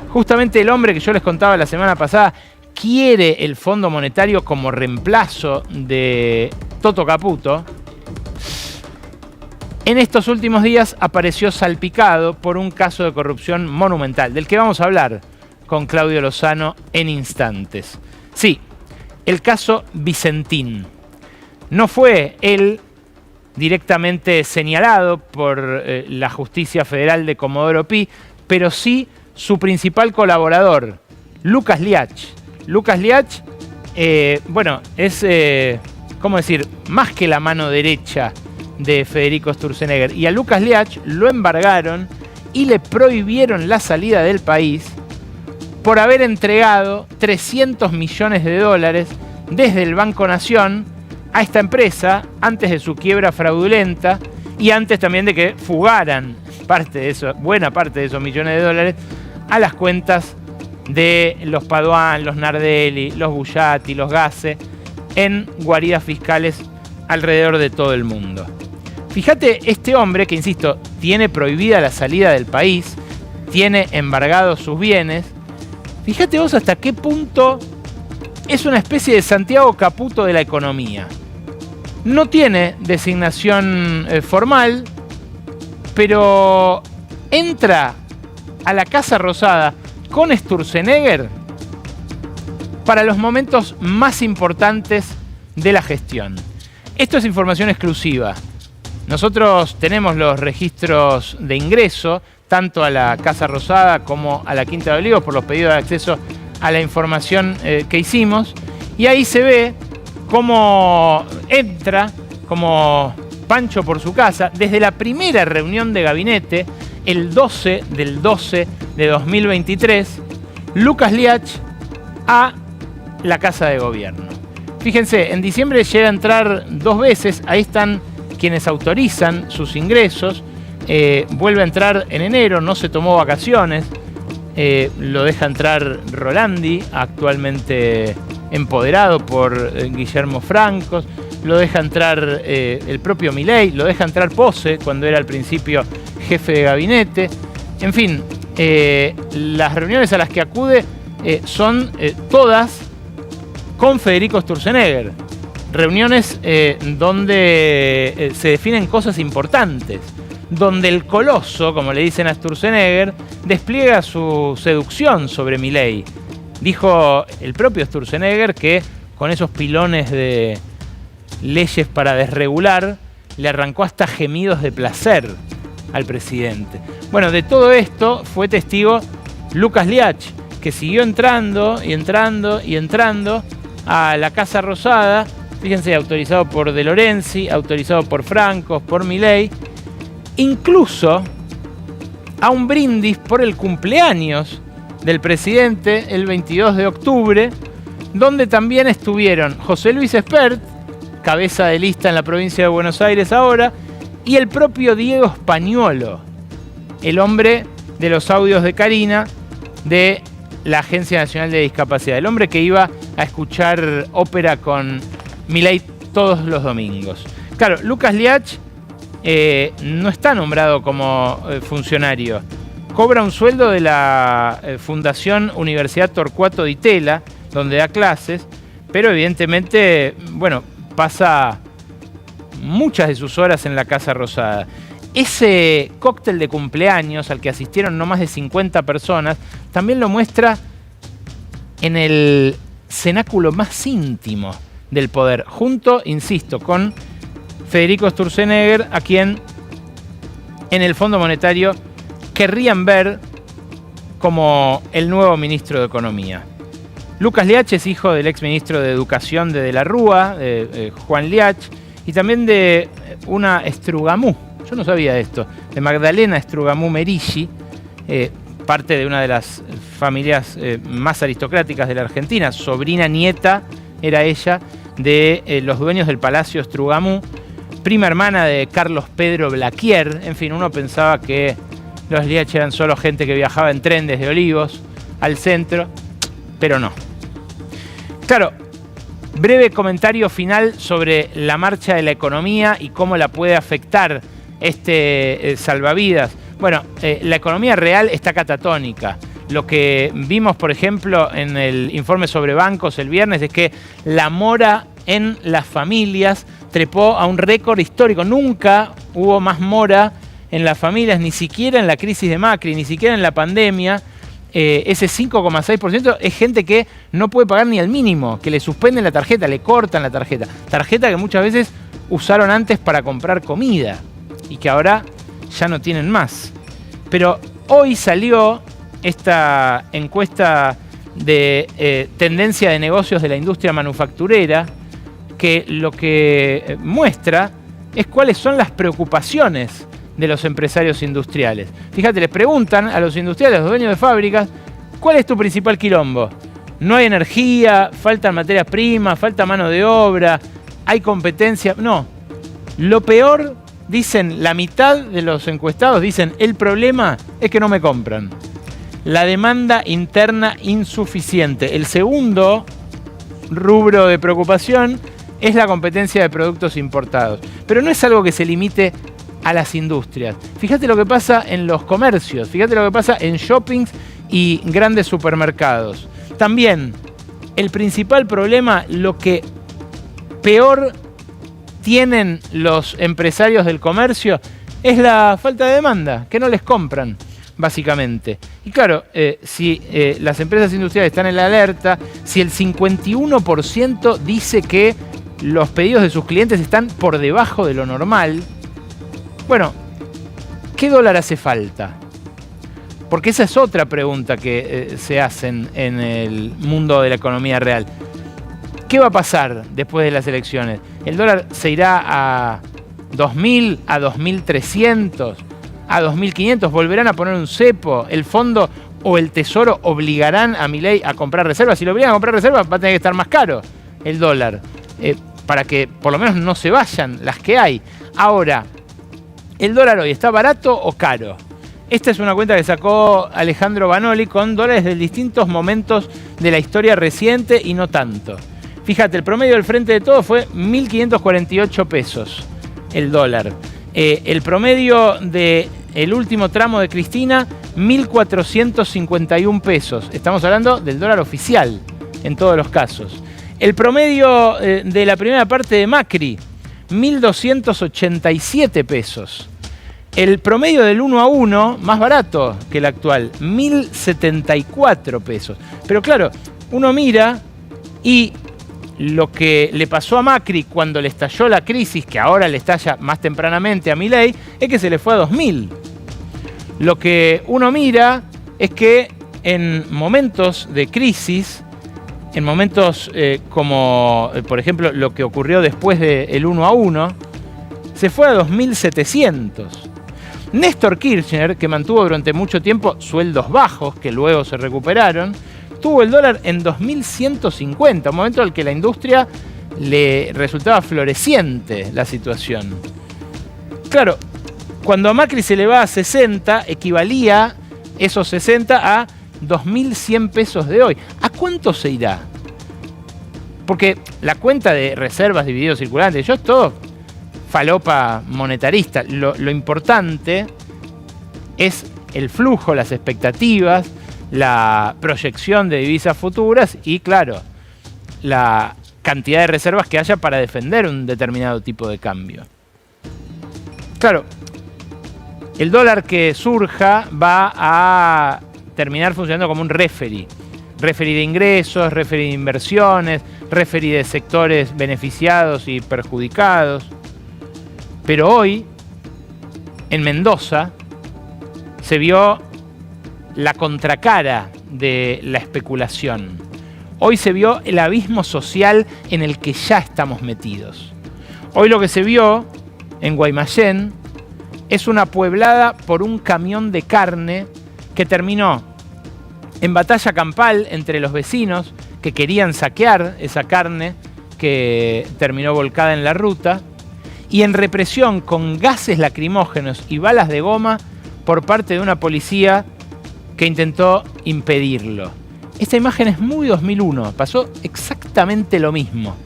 justamente el hombre que yo les contaba la semana pasada quiere el Fondo Monetario como reemplazo de Toto Caputo. En estos últimos días apareció salpicado por un caso de corrupción monumental, del que vamos a hablar con Claudio Lozano en instantes. Sí, el caso Vicentín. No fue él directamente señalado por la Justicia Federal de Comodoro Pi, pero sí su principal colaborador, Lucas Liach. Lucas Liach, bueno, es, ¿cómo decir?, más que la mano derecha de Federico Sturzenegger. Y a Lucas Liach lo embargaron y le prohibieron la salida del país por haber entregado 300 millones de dólares desde el Banco Nación a esta empresa antes de su quiebra fraudulenta y antes también de que fugaran buena parte de esos millones de dólares a las cuentas de los Padoan, los Nardelli, los Bullati, los Gasse en guaridas fiscales alrededor de todo el mundo. Fíjate, este hombre que, insisto, tiene prohibida la salida del país, tiene embargados sus bienes, fíjate vos hasta qué punto es una especie de Santiago Caputo de la economía. No tiene designación formal, pero entra a la Casa Rosada con Sturzenegger para los momentos más importantes de la gestión. Esto es información exclusiva. Nosotros tenemos los registros de ingreso, tanto a la Casa Rosada como a la Quinta de Olivos, por los pedidos de acceso a la información que hicimos, y ahí se ve cómo entra como Pancho por su casa desde la primera reunión de gabinete, el 12 del 12 de 2023, Lucas Liach a la Casa de Gobierno. Fíjense, en diciembre llega a entrar 2 veces, ahí están quienes autorizan sus ingresos, vuelve a entrar en enero, no se tomó vacaciones, lo deja entrar Rolandi, actualmente empoderado por Guillermo Francos, lo deja entrar el propio Milei, lo deja entrar Pose cuando era al principio jefe de gabinete. En fin, las reuniones a las que acude son todas con Federico Sturzenegger. Reuniones donde se definen cosas importantes, donde el coloso, como le dicen a Sturzenegger, despliega su seducción sobre Milei. Dijo el propio Sturzenegger que con esos pilones de leyes para desregular le arrancó hasta gemidos de placer al presidente. Bueno, de todo esto fue testigo Lucas Liach, que siguió entrando y entrando y entrando a la Casa Rosada. Fíjense, autorizado por De Lorenzi, autorizado por Francos, por Milei, incluso a un brindis por el cumpleaños del presidente el 22 de octubre, donde también estuvieron José Luis Espert, cabeza de lista en la provincia de Buenos Aires ahora, y el propio Diego Spagnuolo, el hombre de los audios de Carina de la Agencia Nacional de Discapacidad, el hombre que iba a escuchar ópera con Milei todos los domingos. Claro, Lucas Liach no está nombrado como funcionario. Cobra un sueldo de la Fundación Universidad Torcuato Di Itela, donde da clases, pero evidentemente, bueno, pasa muchas de sus horas en la Casa Rosada. Ese cóctel de cumpleaños al que asistieron no más de 50 personas, también lo muestra en el cenáculo más íntimo del poder, junto, insisto, con Federico Sturzenegger, a quien en el Fondo Monetario querrían ver como el nuevo ministro de Economía. Lucas Liach es hijo del exministro de Educación de la Rúa, Juan Liach, y también de una Strugamú, yo no sabía esto, de Magdalena Strugamú Meriggi, parte de una de las familias más aristocráticas de la Argentina, sobrina nieta era ella de los dueños del Palacio Strugamú, prima hermana de Carlos Pedro Blaquier. En fin, uno pensaba que los Liach eran solo gente que viajaba en tren desde Olivos al centro, pero no. Claro, breve comentario final sobre la marcha de la economía y cómo la puede afectar este salvavidas. Bueno, la economía real está catatónica. Lo que vimos, por ejemplo, en el informe sobre bancos el viernes es que la mora en las familias trepó a un récord histórico. Nunca hubo más mora en las familias, ni siquiera en la crisis de Macri, ni siquiera en la pandemia. Ese 5,6% es gente que no puede pagar ni al mínimo, que le suspenden la tarjeta, le cortan la tarjeta. Tarjeta que muchas veces usaron antes para comprar comida y que ahora ya no tienen más. Pero hoy salió esta encuesta de tendencia de negocios de la industria manufacturera, que lo que muestra es cuáles son las preocupaciones de los empresarios industriales. Fíjate, les preguntan a los industriales, a los dueños de fábricas, ¿cuál es tu principal quilombo? No hay energía, faltan materias primas, falta mano de obra, hay competencia. No, lo peor, dicen la mitad de los encuestados, dicen el problema es que no me compran. La demanda interna insuficiente. El segundo rubro de preocupación es la competencia de productos importados. Pero no es algo que se limite a las industrias. Fíjate lo que pasa en los comercios, fíjate lo que pasa en shoppings y grandes supermercados. También, el principal problema, lo que peor tienen los empresarios del comercio, es la falta de demanda, que no les compran, básicamente. Y claro, si las empresas industriales están en la alerta, si el 51% dice que los pedidos de sus clientes están por debajo de lo normal, bueno, ¿qué dólar hace falta? Porque esa es otra pregunta que se hacen en el mundo de la economía real. ¿Qué va a pasar después de las elecciones? ¿El dólar se irá a 2.000, a 2.300, a 2.500? ¿Volverán a poner un cepo? ¿El fondo o el tesoro obligarán a Milei a comprar reservas? Si lo obligan a comprar reservas, va a tener que estar más caro el dólar, para que por lo menos no se vayan las que hay. Ahora, ¿el dólar hoy está barato o caro? Esta es una cuenta que sacó Alejandro Banoli con dólares de distintos momentos de la historia reciente y no tanto. Fíjate, el promedio del frente de todo fue 1.548 pesos el dólar. El promedio del último tramo de Cristina, 1.451 pesos. Estamos hablando del dólar oficial en todos los casos. El promedio de la primera parte de Macri, 1.287 pesos. El promedio del 1 a 1, más barato que el actual, 1.074 pesos. Pero claro, uno mira y lo que le pasó a Macri cuando le estalló la crisis, que ahora le estalla más tempranamente a Milei, es que se le fue a 2.000. Lo que uno mira es que en momentos de crisis, en momentos como, por ejemplo, lo que ocurrió después del 1 a 1, se fue a 2.700. Néstor Kirchner, que mantuvo durante mucho tiempo sueldos bajos, que luego se recuperaron, tuvo el dólar en 2.150, un momento en el que la industria le resultaba floreciente la situación. Claro, cuando a Macri se le va a 60, equivalía esos 60 a 2.100 pesos de hoy. ¿A cuánto se irá? Porque la cuenta de reservas, divididos, circulantes, yo es todo falopa monetarista. Lo importante es el flujo, las expectativas, la proyección de divisas futuras y, claro, la cantidad de reservas que haya para defender un determinado tipo de cambio. Claro, el dólar que surja va a terminar funcionando como un referee. Referee de ingresos, referee de inversiones, referee de sectores beneficiados y perjudicados. Pero hoy, en Mendoza, se vio la contracara de la especulación. Hoy se vio el abismo social en el que ya estamos metidos. Hoy lo que se vio en Guaymallén es una pueblada por un camión de carne que terminó en batalla campal entre los vecinos que querían saquear esa carne que terminó volcada en la ruta, y en represión con gases lacrimógenos y balas de goma por parte de una policía que intentó impedirlo. Esta imagen es muy 2001, pasó exactamente lo mismo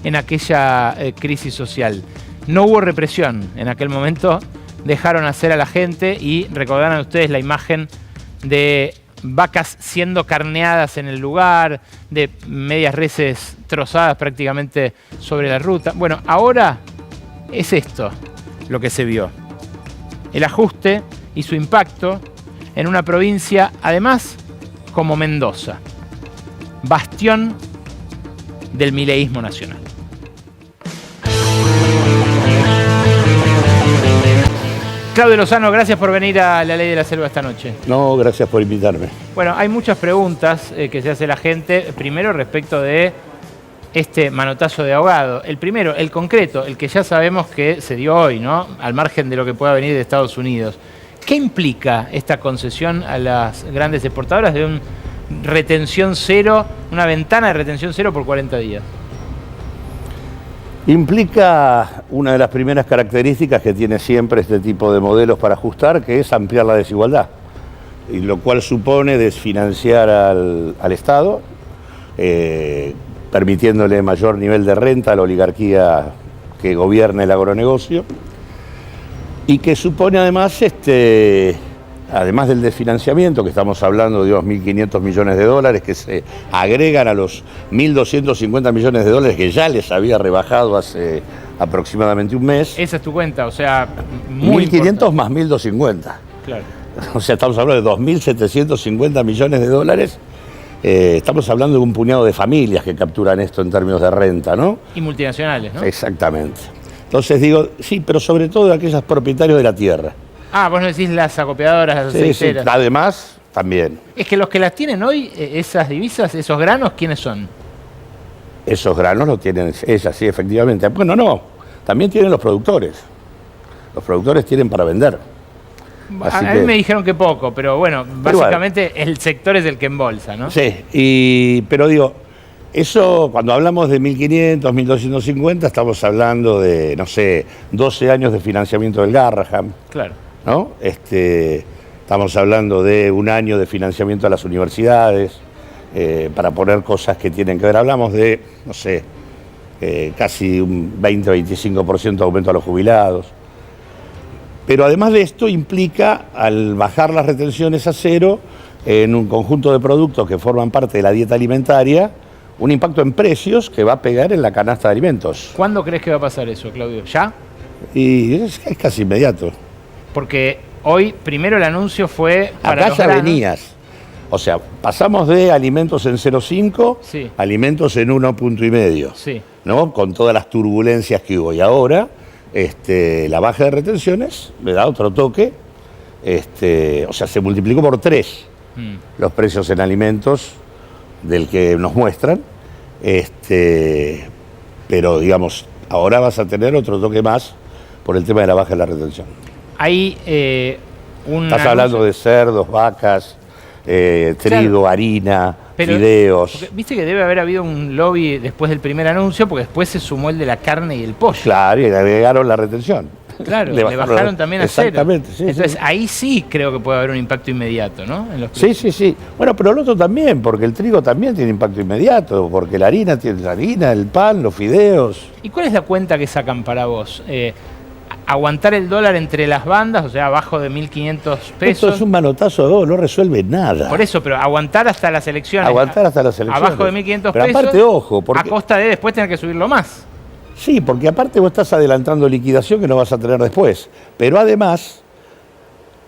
en aquella crisis social. No hubo represión, en aquel momento dejaron hacer a la gente y recordarán ustedes la imagen de vacas siendo carneadas en el lugar, de medias reses trozadas prácticamente sobre la ruta. Bueno, ahora es esto lo que se vio. El ajuste y su impacto en una provincia, además, como Mendoza, bastión del mileísmo nacional. Claudio Lozano, gracias por venir a La Ley de la Selva esta noche. No, gracias por invitarme. Bueno, hay muchas preguntas que se hace la gente. Primero, respecto de este manotazo de ahogado. El primero, el concreto, el que ya sabemos que se dio hoy, ¿no? Al margen de lo que pueda venir de Estados Unidos. ¿Qué implica esta concesión a las grandes exportadoras de una retención cero, una ventana de retención cero por 40 días? Implica una de las primeras características que tiene siempre este tipo de modelos para ajustar, que es ampliar la desigualdad, y lo cual supone desfinanciar al Estado, permitiéndole mayor nivel de renta a la oligarquía que gobierna el agronegocio, y que supone además, además del desfinanciamiento, que estamos hablando de unos 1.500 millones de dólares, que se agregan a los 1.250 millones de dólares que ya les había rebajado hace aproximadamente un mes. Esa es tu cuenta, o sea, muy 1.500 más 1.250. Claro. O sea, estamos hablando de 2.750 millones de dólares. Estamos hablando de un puñado de familias que capturan esto en términos de renta, ¿no? Y multinacionales, ¿no? Exactamente. Entonces digo, sí, pero sobre todo de aquellos propietarios de la tierra. Ah, vos no decís las acopiadoras, las Sí, aceiteras. además, también. Es que los que las tienen hoy, esas divisas, esos granos, ¿quiénes son? Esos granos lo tienen ellas, sí, efectivamente. Bueno, no, también tienen los productores. Los productores tienen para vender. Así A mí me dijeron que poco, pero bueno, básicamente el sector es el que embolsa, ¿no? Sí, pero digo, eso cuando hablamos de 1.500, 1.250, estamos hablando de, no sé, 12 años de financiamiento del Garraham, Claro. ¿no? Estamos hablando de un año de financiamiento a las universidades, para poner cosas que tienen que ver. Hablamos de, no sé, casi un 20-25% de aumento a los jubilados. Pero además de esto implica, al bajar las retenciones a cero, en un conjunto de productos que forman parte de la dieta alimentaria, un impacto en precios que va a pegar en la canasta de alimentos. ¿Cuándo crees que va a pasar eso, Claudio? ¿Ya? Y es casi inmediato. Porque hoy, primero el anuncio fue para Acá los ya granos. venías. O sea, pasamos de alimentos en 0,5, Sí. alimentos en 1,5, Sí. ¿no? Con todas las turbulencias que hubo. Y ahora, la baja de retenciones le da otro toque. O sea, se multiplicó por 3 los precios en alimentos del que nos muestran. Pero, digamos, ahora vas a tener otro toque más por el tema de la baja de la retención. Hay un Estás anuncio- hablando de cerdos, vacas, trigo, harina, Pero- fideos. porque viste que debe haber habido un lobby después del primer anuncio, porque después se sumó el de la carne y el pollo. Claro, y le agregaron la retención. Claro, le bajaron también a cero. Exactamente, sí. Entonces sí. ahí sí creo que puede haber un impacto inmediato, ¿no? En los Sí, precios. sí, sí. Bueno, pero el otro también, porque el trigo también tiene impacto inmediato, porque la harina tiene la harina, el pan, los fideos. ¿Y cuál es la cuenta que sacan para vos? Aguantar el dólar entre las bandas, o sea, abajo de 1.500 Esto pesos. es un manotazo de dos, no resuelve nada. Por eso, pero aguantar hasta las elecciones. Aguantar hasta las elecciones. Abajo de 1.500 Pero pesos. aparte, ojo, porque... A costa de después tener que subirlo más. Sí, porque aparte vos estás adelantando liquidación que no vas a tener después. Pero además,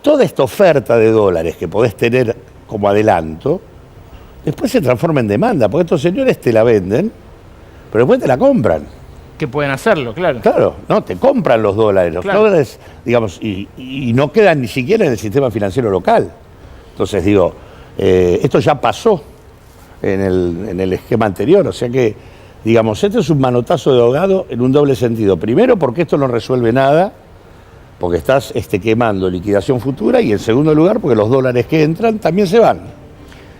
toda esta oferta de dólares que podés tener como adelanto, después se transforma en demanda, porque estos señores te la venden, pero después te la compran. Que pueden hacerlo, claro. Claro, no, te compran los dólares. Los Claro. dólares, digamos, y no quedan ni siquiera en el sistema financiero local. Entonces, digo, esto ya pasó en el esquema anterior, o sea que, digamos, este es un manotazo de ahogado en un doble sentido. Primero, porque esto no resuelve nada, porque estás quemando liquidación futura, y en segundo lugar, porque los dólares que entran también se van.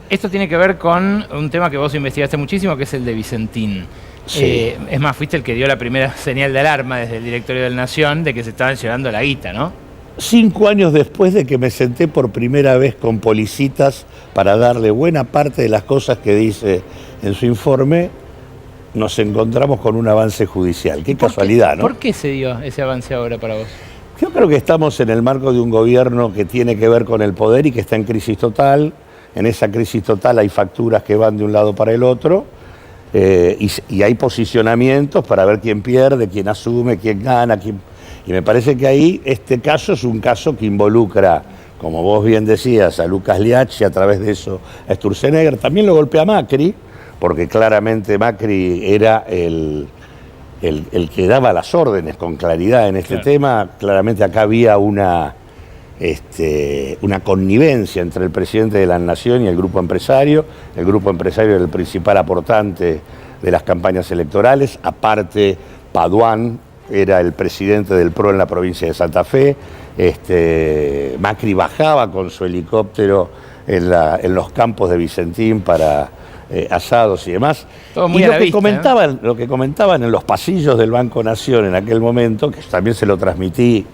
Esto tiene que ver con un tema que vos investigaste muchísimo, que es el de Vicentín. Sí. Es más, fuiste el que dio la primera señal de alarma desde el directorio del Nación de que se estaban llevando la guita, ¿no? 5 años después de que me senté por primera vez con Policitas para darle buena parte de las cosas que dice en su informe, nos encontramos con un avance judicial. Qué casualidad, ¿no? ¿Por qué se dio ese avance ahora para vos? Yo creo que estamos en el marco de un gobierno que tiene que ver con el poder y que está en crisis total. En esa crisis total hay facturas que van de un lado para el otro, y hay posicionamientos para ver quién pierde, quién asume, quién gana. Y me parece que ahí este caso es un caso que involucra, como vos bien decías, a Lucas Liachi, a través de eso a Sturzenegger. También lo golpea a Macri, porque claramente Macri era el que daba las órdenes con claridad en este Claro. tema. Claramente acá había una connivencia entre el presidente de la Nación y el grupo empresario. El grupo empresario era el principal aportante de las campañas electorales. Aparte, Paduan era el presidente del PRO en la provincia de Santa Fe. Macri bajaba con su helicóptero en los campos de Vicentín para asados y demás. Todo muy y a lo la que vista, lo que comentaban en los pasillos del Banco Nación en aquel momento, que también se lo transmití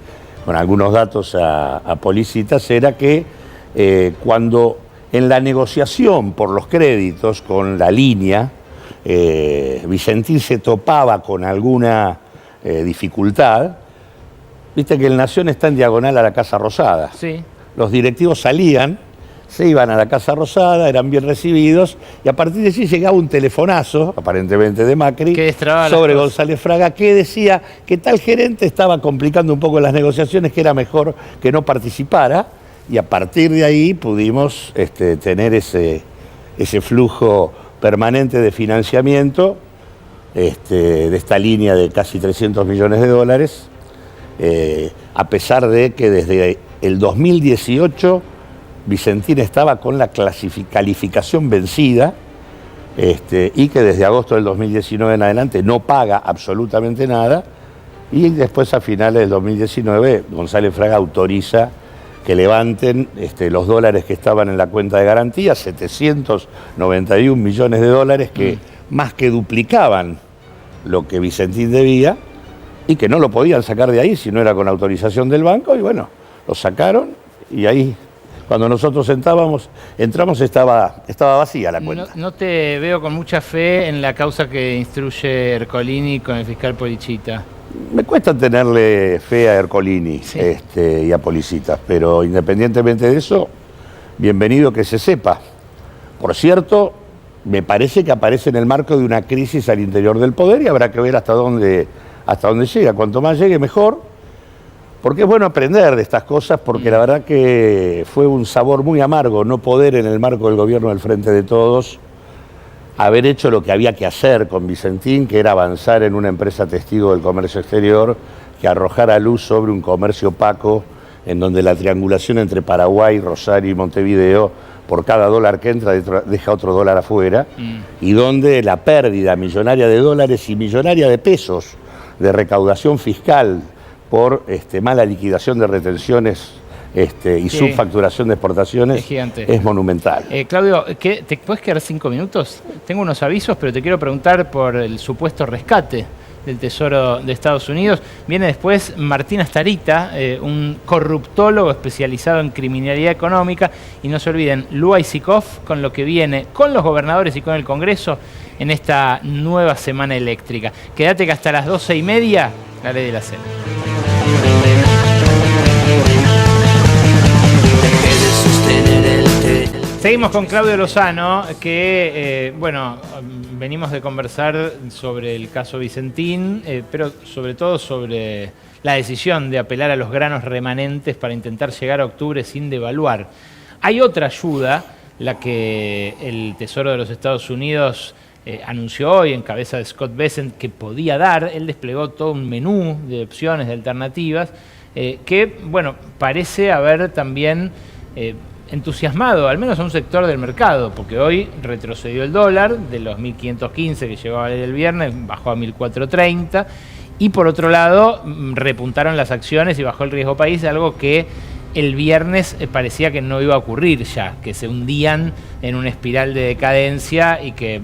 con algunos datos a Policitas, era que cuando en la negociación por los créditos con la línea, Vicentín se topaba con alguna dificultad, viste que el Nación está en diagonal a la Casa Rosada. Sí. Los directivos salían, se iban a la Casa Rosada, eran bien recibidos, y a partir de allí llegaba un telefonazo, aparentemente de Macri, sobre González Fraga, que decía que tal gerente estaba complicando un poco las negociaciones, que era mejor que no participara, y a partir de ahí pudimos tener ese flujo permanente de financiamiento de esta línea de casi 300 millones de dólares, a pesar de que desde el 2018 Vicentín estaba con la calificación vencida y que desde agosto del 2019 en adelante no paga absolutamente nada, y después a finales del 2019 González Fraga autoriza que levanten los dólares que estaban en la cuenta de garantía, 791 millones de dólares que más que duplicaban lo que Vicentín debía y que no lo podían sacar de ahí si no era con autorización del banco, y bueno, lo sacaron y ahí, cuando nosotros entramos estaba vacía la cuenta. No te veo con mucha fe en la causa que instruye Ercolini con el fiscal Policita. Me cuesta tenerle fe a Ercolini y a Policita, pero independientemente de eso, bienvenido que se sepa. Por cierto, me parece que aparece en el marco de una crisis al interior del poder y habrá que ver hasta dónde llega. Cuanto más llegue, mejor. Porque es bueno aprender de estas cosas, porque la verdad que fue un sabor muy amargo no poder en el marco del gobierno del Frente de Todos haber hecho lo que había que hacer con Vicentín, que era avanzar en una empresa testigo del comercio exterior, que arrojara luz sobre un comercio opaco en donde la triangulación entre Paraguay, Rosario y Montevideo, por cada dólar que entra deja otro dólar afuera, y donde la pérdida millonaria de dólares y millonaria de pesos de recaudación fiscal por mala liquidación de retenciones y subfacturación de exportaciones es monumental. Claudio, ¿te puedes quedar 5 minutos? Tengo unos avisos, pero te quiero preguntar por el supuesto rescate del Tesoro de Estados Unidos. Viene después Martín Astarita, un corruptólogo especializado en criminalidad económica. Y no se olviden, Lua Isikov, con lo que viene con los gobernadores y con el Congreso en esta nueva semana eléctrica. Quédate que hasta las 12:30, la ley de la selva. Seguimos con Claudio Lozano, que, venimos de conversar sobre el caso Vicentín, pero sobre todo sobre la decisión de apelar a los granos remanentes para intentar llegar a octubre sin devaluar. Hay otra ayuda, la que el Tesoro de los Estados Unidos anunció hoy en cabeza de Scott Bessent que podía dar. Él desplegó todo un menú de opciones, de alternativas, que, parece haber también entusiasmado al menos a un sector del mercado, porque hoy retrocedió el dólar de los 1.515 que llegó a valer el viernes, bajó a 1.430, y por otro lado repuntaron las acciones y bajó el riesgo país, algo que el viernes parecía que no iba a ocurrir ya, que se hundían en una espiral de decadencia y que,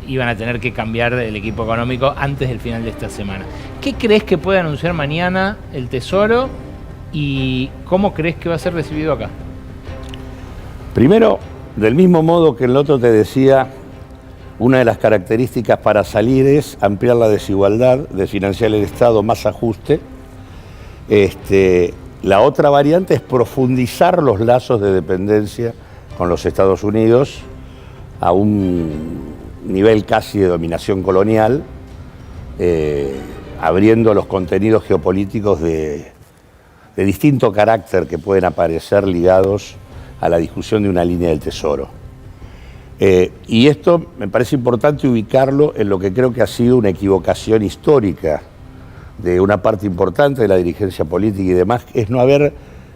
iban a tener que cambiar el equipo económico antes del final de esta semana. ¿Qué crees que puede anunciar mañana el Tesoro y cómo crees que va a ser recibido acá? Primero, del mismo modo que el otro te decía, una de las características para salir es ampliar la desigualdad, de financiar el Estado, más ajuste. La otra variante es profundizar los lazos de dependencia con los Estados Unidos a un nivel casi de dominación colonial, abriendo los contenidos geopolíticos de distinto carácter que pueden aparecer ligados a la discusión de una línea del Tesoro. Y esto me parece importante ubicarlo en lo que creo que ha sido una equivocación histórica de una parte importante de la dirigencia política y demás, es no haber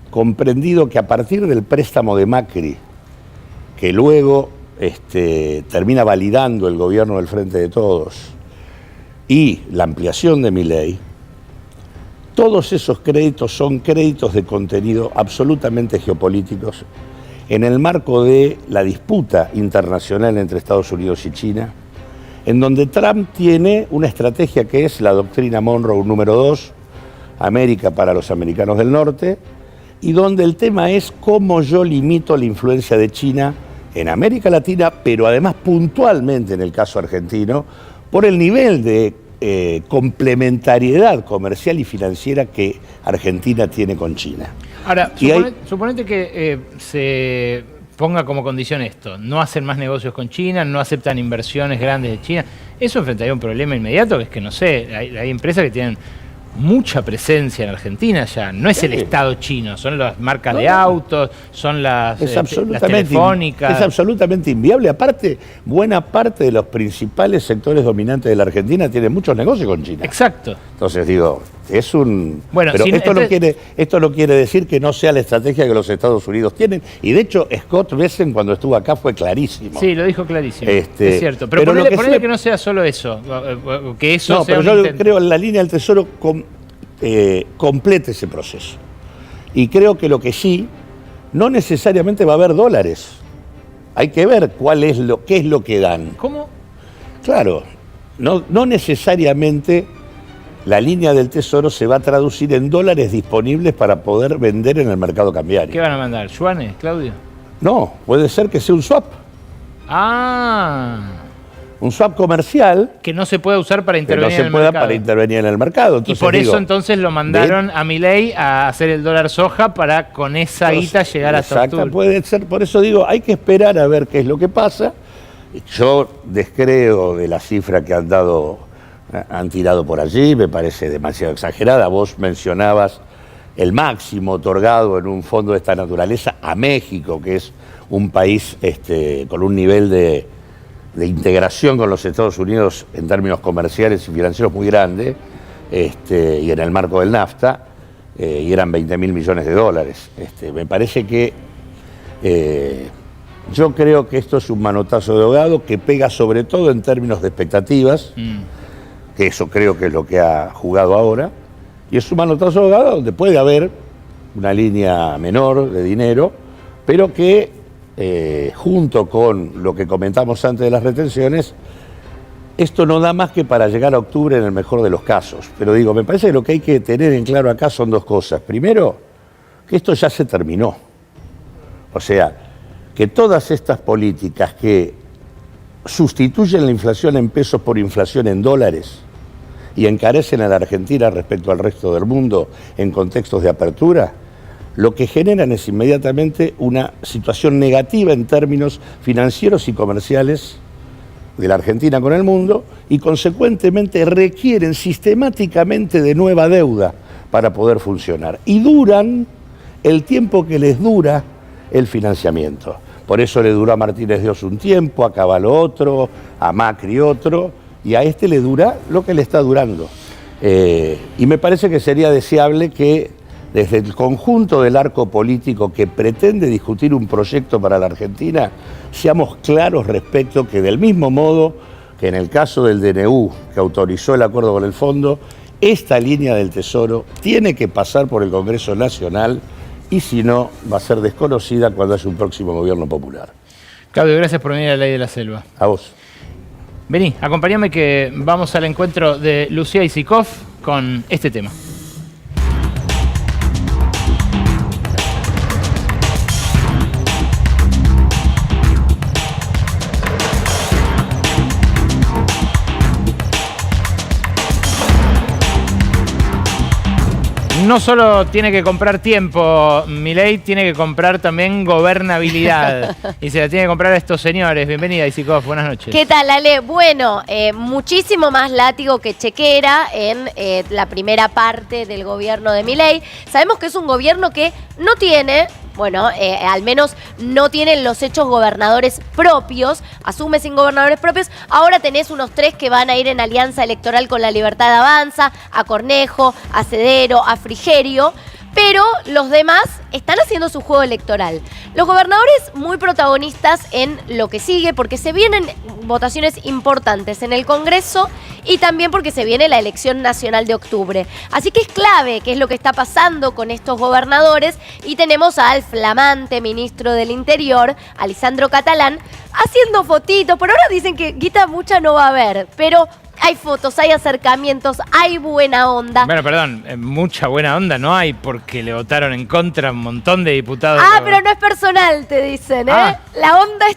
comprendido que a partir del préstamo de Macri, que luego termina validando el gobierno del Frente de Todos, y la ampliación de Milei, todos esos créditos son créditos de contenido absolutamente geopolíticos en el marco de la disputa internacional entre Estados Unidos y China, en donde Trump tiene una estrategia que es la doctrina Monroe número 2, América para los americanos del norte, y donde el tema es cómo yo limito la influencia de China en América Latina, pero además puntualmente en el caso argentino, por el nivel de complementariedad comercial y financiera que Argentina tiene con China. Ahora, suponete que se ponga como condición esto, no hacen más negocios con China, no aceptan inversiones grandes de China. Eso enfrentaría un problema inmediato, que es que, no sé, hay empresas que tienen mucha presencia en Argentina ya. No es el Estado chino, son las marcas de autos, son las telefónicas. Es absolutamente inviable. Aparte, buena parte de los principales sectores dominantes de la Argentina tienen muchos negocios con China. Exacto. Entonces digo, es un... Bueno, pero esto no quiere decir que no sea la estrategia que los Estados Unidos tienen. Y de hecho, Scott Bessent cuando estuvo acá fue clarísimo. Sí, lo dijo clarísimo. Es cierto. Pero ponele que no sea solo eso. Que eso no, sea pero yo creo en la línea del Tesoro complete ese proceso. Y creo que lo que sí, no necesariamente va a haber dólares. Hay que ver qué es lo que dan. ¿Cómo? Claro, no necesariamente la línea del Tesoro se va a traducir en dólares disponibles para poder vender en el mercado cambiario. ¿Qué van a mandar? ¿Yuanes, Claudio? No, puede ser que sea un swap. Un swap comercial. Que no se pueda usar para intervenir en el mercado. Para intervenir en el mercado. Entonces, y por eso entonces lo mandaron a Milei a hacer el dólar soja para con esa guita llegar hasta octubre. Puede ser, por eso digo, hay que esperar a ver qué es lo que pasa. Yo descreo de la cifra que han tirado por allí, me parece demasiado exagerada. Vos mencionabas el máximo otorgado en un fondo de esta naturaleza a México, que es un país con un nivel de integración con los Estados Unidos en términos comerciales y financieros muy grande, y en el marco del NAFTA, y eran 20.000 millones de dólares. Me parece que yo creo que esto es un manotazo de ahogado que pega sobre todo en términos de expectativas, que eso creo que es lo que ha jugado ahora, y es un manotazo de ahogado donde puede haber una línea menor de dinero, pero que junto con lo que comentamos antes de las retenciones, esto no da más que para llegar a octubre en el mejor de los casos. Pero digo, me parece que lo que hay que tener en claro acá son dos cosas. Primero, que esto ya se terminó. O sea, que todas estas políticas que sustituyen la inflación en pesos por inflación en dólares y encarecen a la Argentina respecto al resto del mundo en contextos de apertura, lo que generan es inmediatamente una situación negativa en términos financieros y comerciales de la Argentina con el mundo y consecuentemente requieren sistemáticamente de nueva deuda para poder funcionar. Y duran el tiempo que les dura el financiamiento. Por eso le duró a Martínez de Oz un tiempo, a Cavallo otro, a Macri otro, y a este le dura lo que le está durando. Y me parece que sería deseable que desde el conjunto del arco político que pretende discutir un proyecto para la Argentina, seamos claros respecto que del mismo modo que en el caso del DNU, que autorizó el acuerdo con el fondo, esta línea del Tesoro tiene que pasar por el Congreso Nacional y si no, va a ser desconocida cuando haya un próximo gobierno popular. Claudio, gracias por venir a la Ley de la Selva. A vos. Vení, acompáñame que vamos al encuentro de Lucía Isikoff con este tema. No solo tiene que comprar tiempo, Milei tiene que comprar también gobernabilidad. Y se la tiene que comprar a estos señores. Bienvenida, Isikoff, buenas noches. ¿Qué tal, Ale? Bueno, muchísimo más látigo que chequera en la primera parte del gobierno de Milei. Sabemos que es un gobierno que no tiene... Bueno, al menos no tienen los hechos gobernadores propios, asume sin gobernadores propios. Ahora tenés unos 3 que van a ir en alianza electoral con La Libertad Avanza, a Cornejo, a Cedero, a Frigerio, pero los demás están haciendo su juego electoral. Los gobernadores muy protagonistas en lo que sigue, porque se vienen votaciones importantes en el Congreso y también porque se viene la elección nacional de octubre. Así que es clave qué es lo que está pasando con estos gobernadores y tenemos al flamante ministro del Interior, Alessandro Catalán, haciendo fotitos. Por ahora dicen que guita mucha no va a haber, pero hay fotos, hay acercamientos, hay buena onda. Bueno, perdón, mucha buena onda no hay porque le votaron en contra un montón de diputados. Pero no es personal, te dicen, ¿eh? Ah. La onda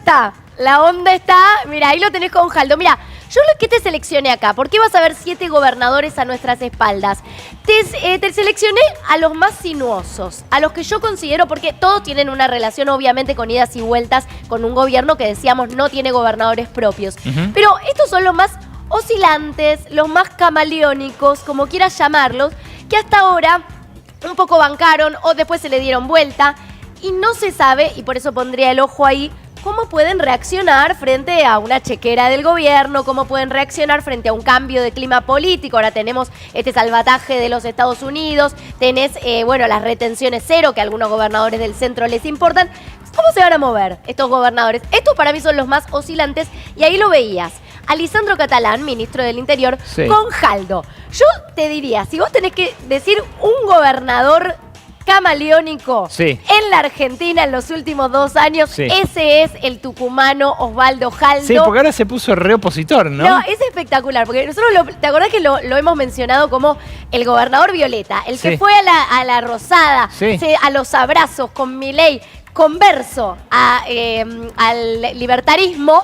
está. Mira, ahí lo tenés con Jaldo. Mira, yo lo que te seleccioné acá, porque vas a ver 7 gobernadores a nuestras espaldas. Te seleccioné a los más sinuosos, a los que yo considero, porque todos tienen una relación obviamente con idas y vueltas, con un gobierno que decíamos no tiene gobernadores propios. Pero estos son los más oscilantes, los más camaleónicos, como quieras llamarlos, que hasta ahora un poco bancaron o después se le dieron vuelta y no se sabe, y por eso pondría el ojo ahí, cómo pueden reaccionar frente a una chequera del gobierno, cómo pueden reaccionar frente a un cambio de clima político. Ahora tenemos este salvataje de los Estados Unidos, tenés, las retenciones cero, que a algunos gobernadores del centro les importan. ¿Cómo se van a mover estos gobernadores? Estos para mí son los más oscilantes y ahí lo veías. A Lisandro Catalán, ministro del Interior, sí, con Jaldo. Yo te diría, si vos tenés que decir un gobernador camaleónico sí, en la Argentina en los últimos 2 años, sí, ese es el tucumano Osvaldo Jaldo. Sí, porque ahora se puso re opositor, ¿no? No, es espectacular, porque nosotros, ¿te acordás que lo hemos mencionado como el gobernador Violeta? El que sí, fue a la Rosada, sí, a los abrazos con Milei, converso al libertarianismo.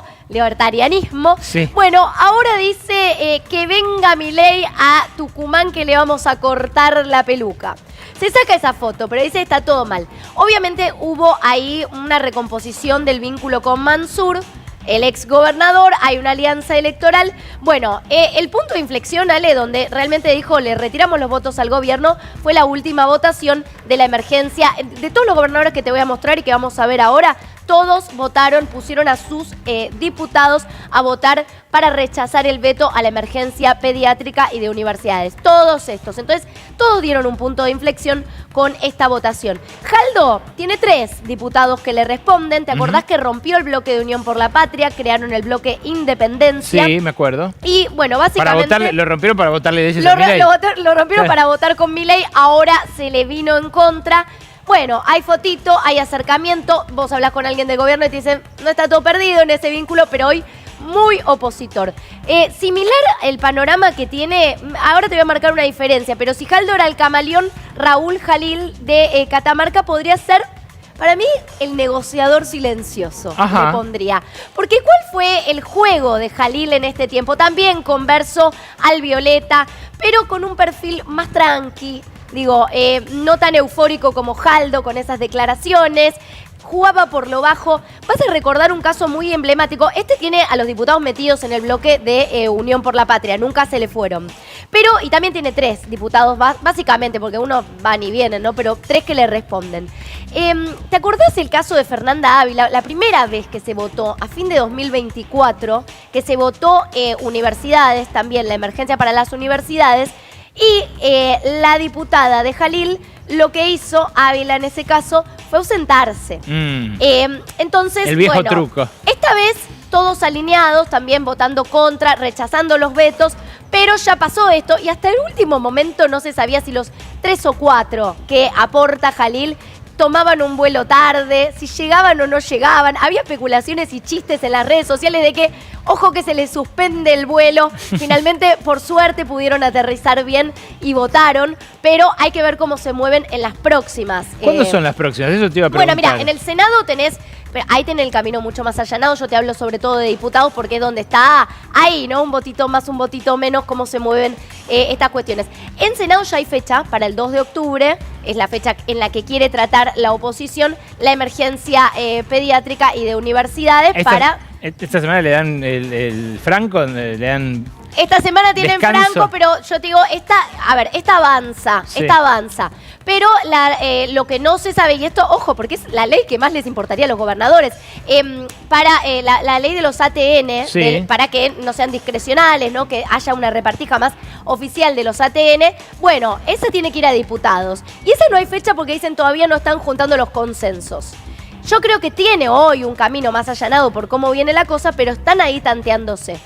Sí. Bueno, ahora dice que venga Milei a Tucumán que le vamos a cortar la peluca. Se saca esa foto, pero dice está todo mal. Obviamente hubo ahí una recomposición del vínculo con Mansur, el ex gobernador, hay una alianza electoral. Bueno, el punto de inflexión, Ale, donde realmente dijo le retiramos los votos al gobierno, fue la última votación de la emergencia. De todos los gobernadores que te voy a mostrar y que vamos a ver ahora, todos votaron, pusieron a sus diputados a votar para rechazar el veto a la emergencia pediátrica y de universidades. Todos estos. Entonces, todos dieron un punto de inflexión con esta votación. Jaldo tiene 3 diputados que le responden. ¿Te acordás que rompió el bloque de Unión por la Patria? Crearon el bloque Independencia. Sí, me acuerdo. Y bueno, básicamente... Lo rompieron para votarle leyes a Milei. Lo rompieron para votar con Milei. Ahora se le vino en contra. Bueno, hay fotito, hay acercamiento. Vos hablás con alguien del gobierno y te dicen, no está todo perdido en ese vínculo, pero hoy muy opositor. Similar el panorama que tiene, ahora te voy a marcar una diferencia, pero si Jaldo era el camaleón, Raúl Jalil de Catamarca podría ser, para mí, el negociador silencioso, Ajá, me pondría. Porque ¿cuál fue el juego de Jalil en este tiempo? También converso al Violeta, pero con un perfil más tranqui. Digo, no tan eufórico como Jaldo con esas declaraciones. Jugaba por lo bajo. Vas a recordar un caso muy emblemático. Este tiene a los diputados metidos en el bloque de Unión por la Patria. Nunca se le fueron. Y también tiene 3 diputados, básicamente, porque uno van y vienen, ¿no? Pero 3 que le responden. ¿Te acordás el caso de Fernanda Ávila? La primera vez que se votó, a fin de 2024, que se votó universidades, también la emergencia para las universidades, y la diputada de Jalil lo que hizo, Ávila en ese caso, fue ausentarse. Entonces, el viejo truco. Esta vez todos alineados, también votando contra, rechazando los vetos, pero ya pasó esto y hasta el último momento no se sabía si los 3 o 4 que aporta Jalil tomaban un vuelo tarde, si llegaban o no llegaban. Había especulaciones y chistes en las redes sociales de que, ojo que se les suspende el vuelo. Finalmente, por suerte, pudieron aterrizar bien y votaron, pero hay que ver cómo se mueven en las próximas. ¿Cuándo son las próximas? Eso te iba a preguntar. Bueno, mira, en el Senado tenés... Ahí tenés el camino mucho más allanado. Yo te hablo sobre todo de diputados porque es donde está ahí, ¿no? Un votito más, un votito menos, cómo se mueven estas cuestiones. En Senado ya hay fecha para el 2 de octubre. Es la fecha en la que quiere tratar la oposición la emergencia pediátrica y de universidades Esta semana le dan el franco, le dan... Esta semana tienen descanso. franco, pero yo te digo, esta avanza, sí, esta avanza. Pero lo que no se sabe, y esto, ojo, porque es la ley que más les importaría a los gobernadores, para la ley de los ATN, sí, para que no sean discrecionales, ¿no? Que haya una repartija más oficial de los ATN, bueno, esa tiene que ir a diputados. Y esa no hay fecha porque dicen todavía no están juntando los consensos. Yo creo que tiene hoy un camino más allanado por cómo viene la cosa, pero están ahí tanteándose.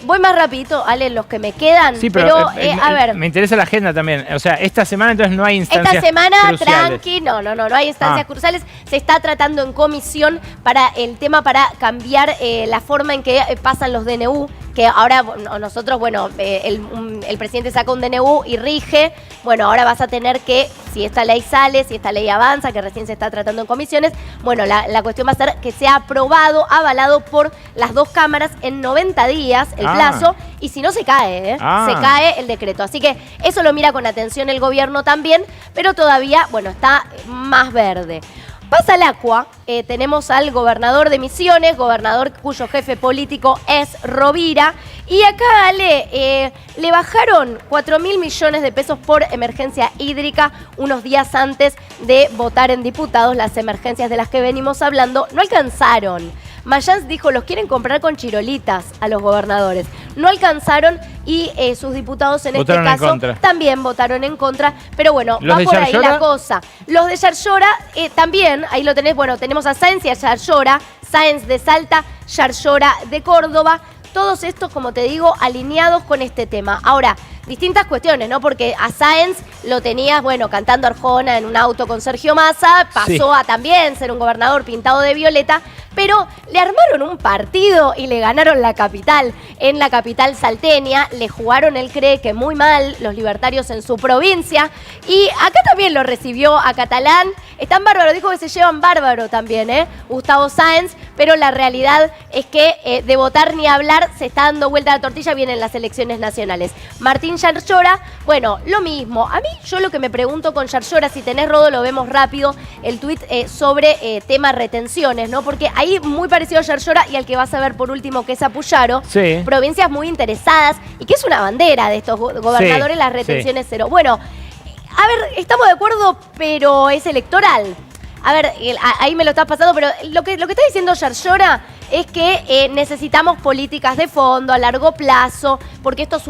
Voy más rapidito, Ale, los que me quedan. Sí, pero a ver. Me interesa la agenda también. O sea, esta semana entonces no hay instancias Esta semana, cruciales. tranqui, no hay instancias cruciales. Se está tratando en comisión para el tema para cambiar la forma en que pasan los DNU, que ahora nosotros, bueno, el presidente saca un DNU y rige, bueno, ahora vas a tener que, si esta ley sale, si esta ley avanza, que recién se está tratando en comisiones, bueno, la cuestión va a ser que sea aprobado, avalado por las dos cámaras en 90 días el plazo, y si no se cae, se cae el decreto. Así que eso lo mira con atención el gobierno también, pero todavía, bueno, está más verde. Pasa el agua, tenemos al gobernador de Misiones, gobernador cuyo jefe político es Rovira, y acá le bajaron 4.000 millones de pesos por emergencia hídrica unos días antes de votar en diputados. Las emergencias de las que venimos hablando no alcanzaron. Mayans dijo, los quieren comprar con chirolitas a los gobernadores. No alcanzaron y sus diputados en votaron este caso también votaron en contra. Pero bueno, va por ahí la cosa. Los de Yarlora también, ahí lo tenés, bueno, tenemos a Sáenz y a Yarlora, Sáenz de Salta, Yarlora de Córdoba. Todos estos, como te digo, alineados con este tema. Ahora, distintas cuestiones, ¿no? Porque a Sáenz lo tenías, bueno, cantando Arjona en un auto con Sergio Massa, pasó a también ser un gobernador pintado de violeta, pero le armaron un partido y le ganaron la capital. En la capital salteña le jugaron el que muy mal los libertarios en su provincia, y acá también lo recibió a Catalán. Están bárbaros, dijo que se llevan bárbaro también, Gustavo Sáenz, pero la realidad es que de votar ni hablar, se está dando vuelta la tortilla, vienen las elecciones nacionales. Martín Yarlora, bueno, lo mismo. A mí, yo lo que me pregunto con Yarlora, si tenés, Rodo, lo vemos rápido, el tuit sobre tema retenciones, ¿no? Porque ahí muy parecido a Yarlora y al que vas a ver por último, que es Apuyaro, provincias muy interesadas y que es una bandera de estos gobernadores, las retenciones cero. Bueno, a ver, estamos de acuerdo, pero es electoral. A ver, ahí me lo estás pasando, pero lo que está diciendo Yarlora es que necesitamos políticas de fondo a largo plazo, porque esto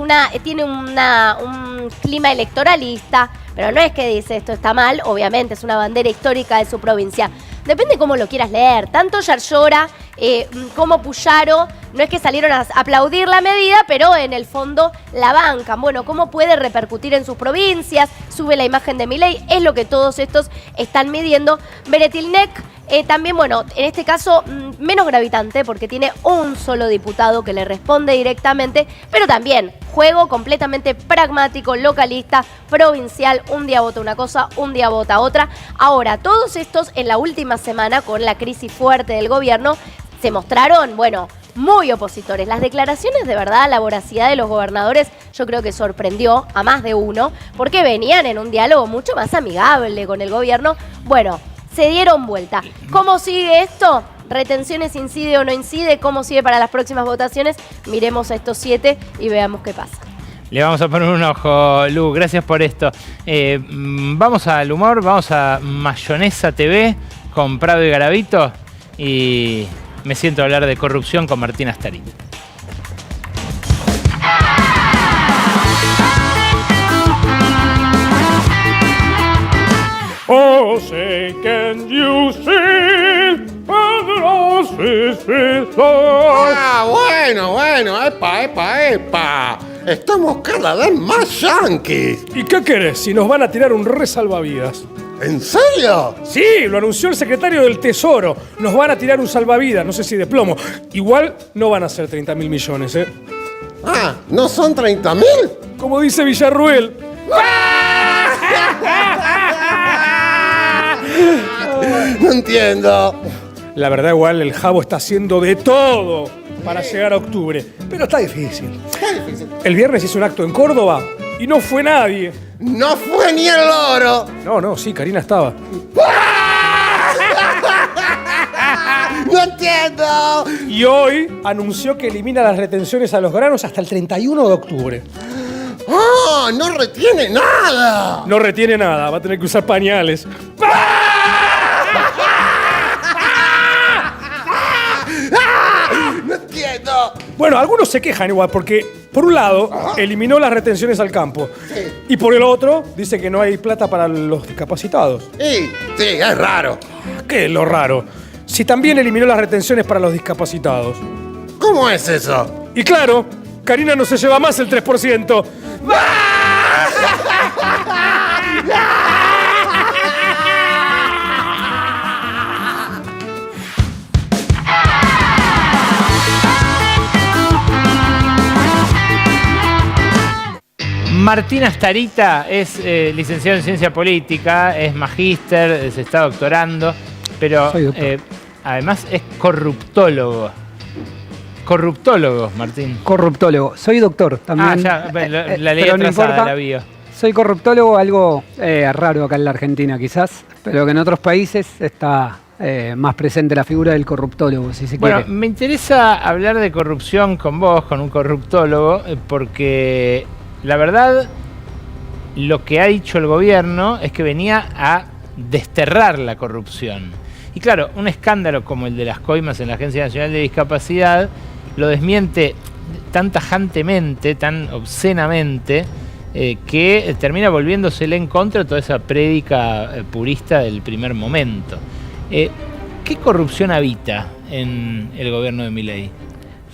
tiene un clima electoralista, pero no es que dice esto está mal, obviamente es una bandera histórica de su provincia. Depende cómo lo quieras leer. Tanto Yarlora como Puyaro no es que salieron a aplaudir la medida, pero en el fondo la bancan. Bueno, ¿cómo puede repercutir en sus provincias? Sube la imagen de Milei, es lo que todos estos están midiendo. Beretilnec también, bueno, en este caso menos gravitante porque tiene un solo diputado que le responde directamente, pero también juego completamente pragmático, localista, provincial. Un día vota una cosa, un día vota otra. Ahora, todos estos en la última semana, con la crisis fuerte del gobierno, se mostraron, bueno, muy opositores. Las declaraciones, de verdad, la voracidad de los gobernadores, yo creo que sorprendió a más de uno, porque venían en un diálogo mucho más amigable con el gobierno. Bueno, se dieron vuelta. ¿Cómo sigue esto? ¿Retenciones incide o no incide? ¿Cómo sigue para las próximas votaciones? Miremos a estos 7 y veamos qué pasa. Le vamos a poner un ojo, Lu, gracias por esto. Vamos al humor, vamos a Mayonesa TV con Prado y Garavito, y me siento a hablar de corrupción con Martín Astarit. Oh, say, can you see? Ah, bueno, epa. Estamos cada vez más yanquis. ¿Y qué querés? Si nos van a tirar un re salvavidas. ¿En serio? Sí, lo anunció el secretario del Tesoro. Nos van a tirar un salvavidas, no sé si de plomo. Igual no van a ser 30.000 millones, Ah, ¿no son 30.000? Como dice Villarruel. No entiendo. La verdad, igual, el Jabo está haciendo de todo para llegar a octubre. Pero está difícil. El viernes hizo un acto en Córdoba y no fue nadie. ¡No fue ni el loro! No, sí, Karina estaba. ¡No entiendo! Y hoy anunció que elimina las retenciones a los granos hasta el 31 de octubre. ¡Oh, no retiene nada! No retiene nada, va a tener que usar pañales. ¡No entiendo! Bueno, algunos se quejan igual porque, por un lado, eliminó las retenciones al campo. Sí. Y por el otro, dice que no hay plata para los discapacitados. Sí, es raro. ¿Qué es lo raro? Si también eliminó las retenciones para los discapacitados. ¿Cómo es eso? Y claro, Karina no se lleva más el 3%. Martín Astarita es licenciado en Ciencia Política, es magíster, se está doctorando, pero además es corruptólogo. Corruptólogo, Martín. Corruptólogo. Soy doctor también. La ley atrasada, la bio. Soy corruptólogo, algo raro acá en la Argentina quizás, pero que en otros países está más presente la figura del corruptólogo, si se quiere. Bueno, me interesa hablar de corrupción con vos, con un corruptólogo, porque la verdad, lo que ha dicho el gobierno es que venía a desterrar la corrupción. Y claro, un escándalo como el de las coimas en la Agencia Nacional de Discapacidad lo desmiente tan tajantemente, tan obscenamente, que termina volviéndosele en contra toda esa prédica purista del primer momento. ¿Qué corrupción habita en el gobierno de Milei?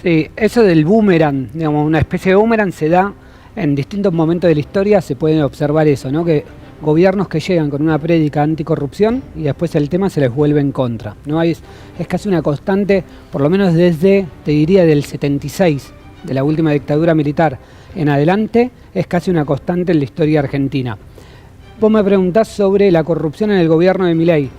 Sí, eso del boomerang, digamos, una especie de boomerang se da en distintos momentos de la historia, se puede observar eso, ¿no? Que gobiernos que llegan con una prédica anticorrupción y después el tema se les vuelve en contra, ¿no? Es casi una constante, por lo menos desde, te diría, del 76, de la última dictadura militar en adelante, es casi una constante en la historia argentina. Vos me preguntás sobre la corrupción en el gobierno de Milei.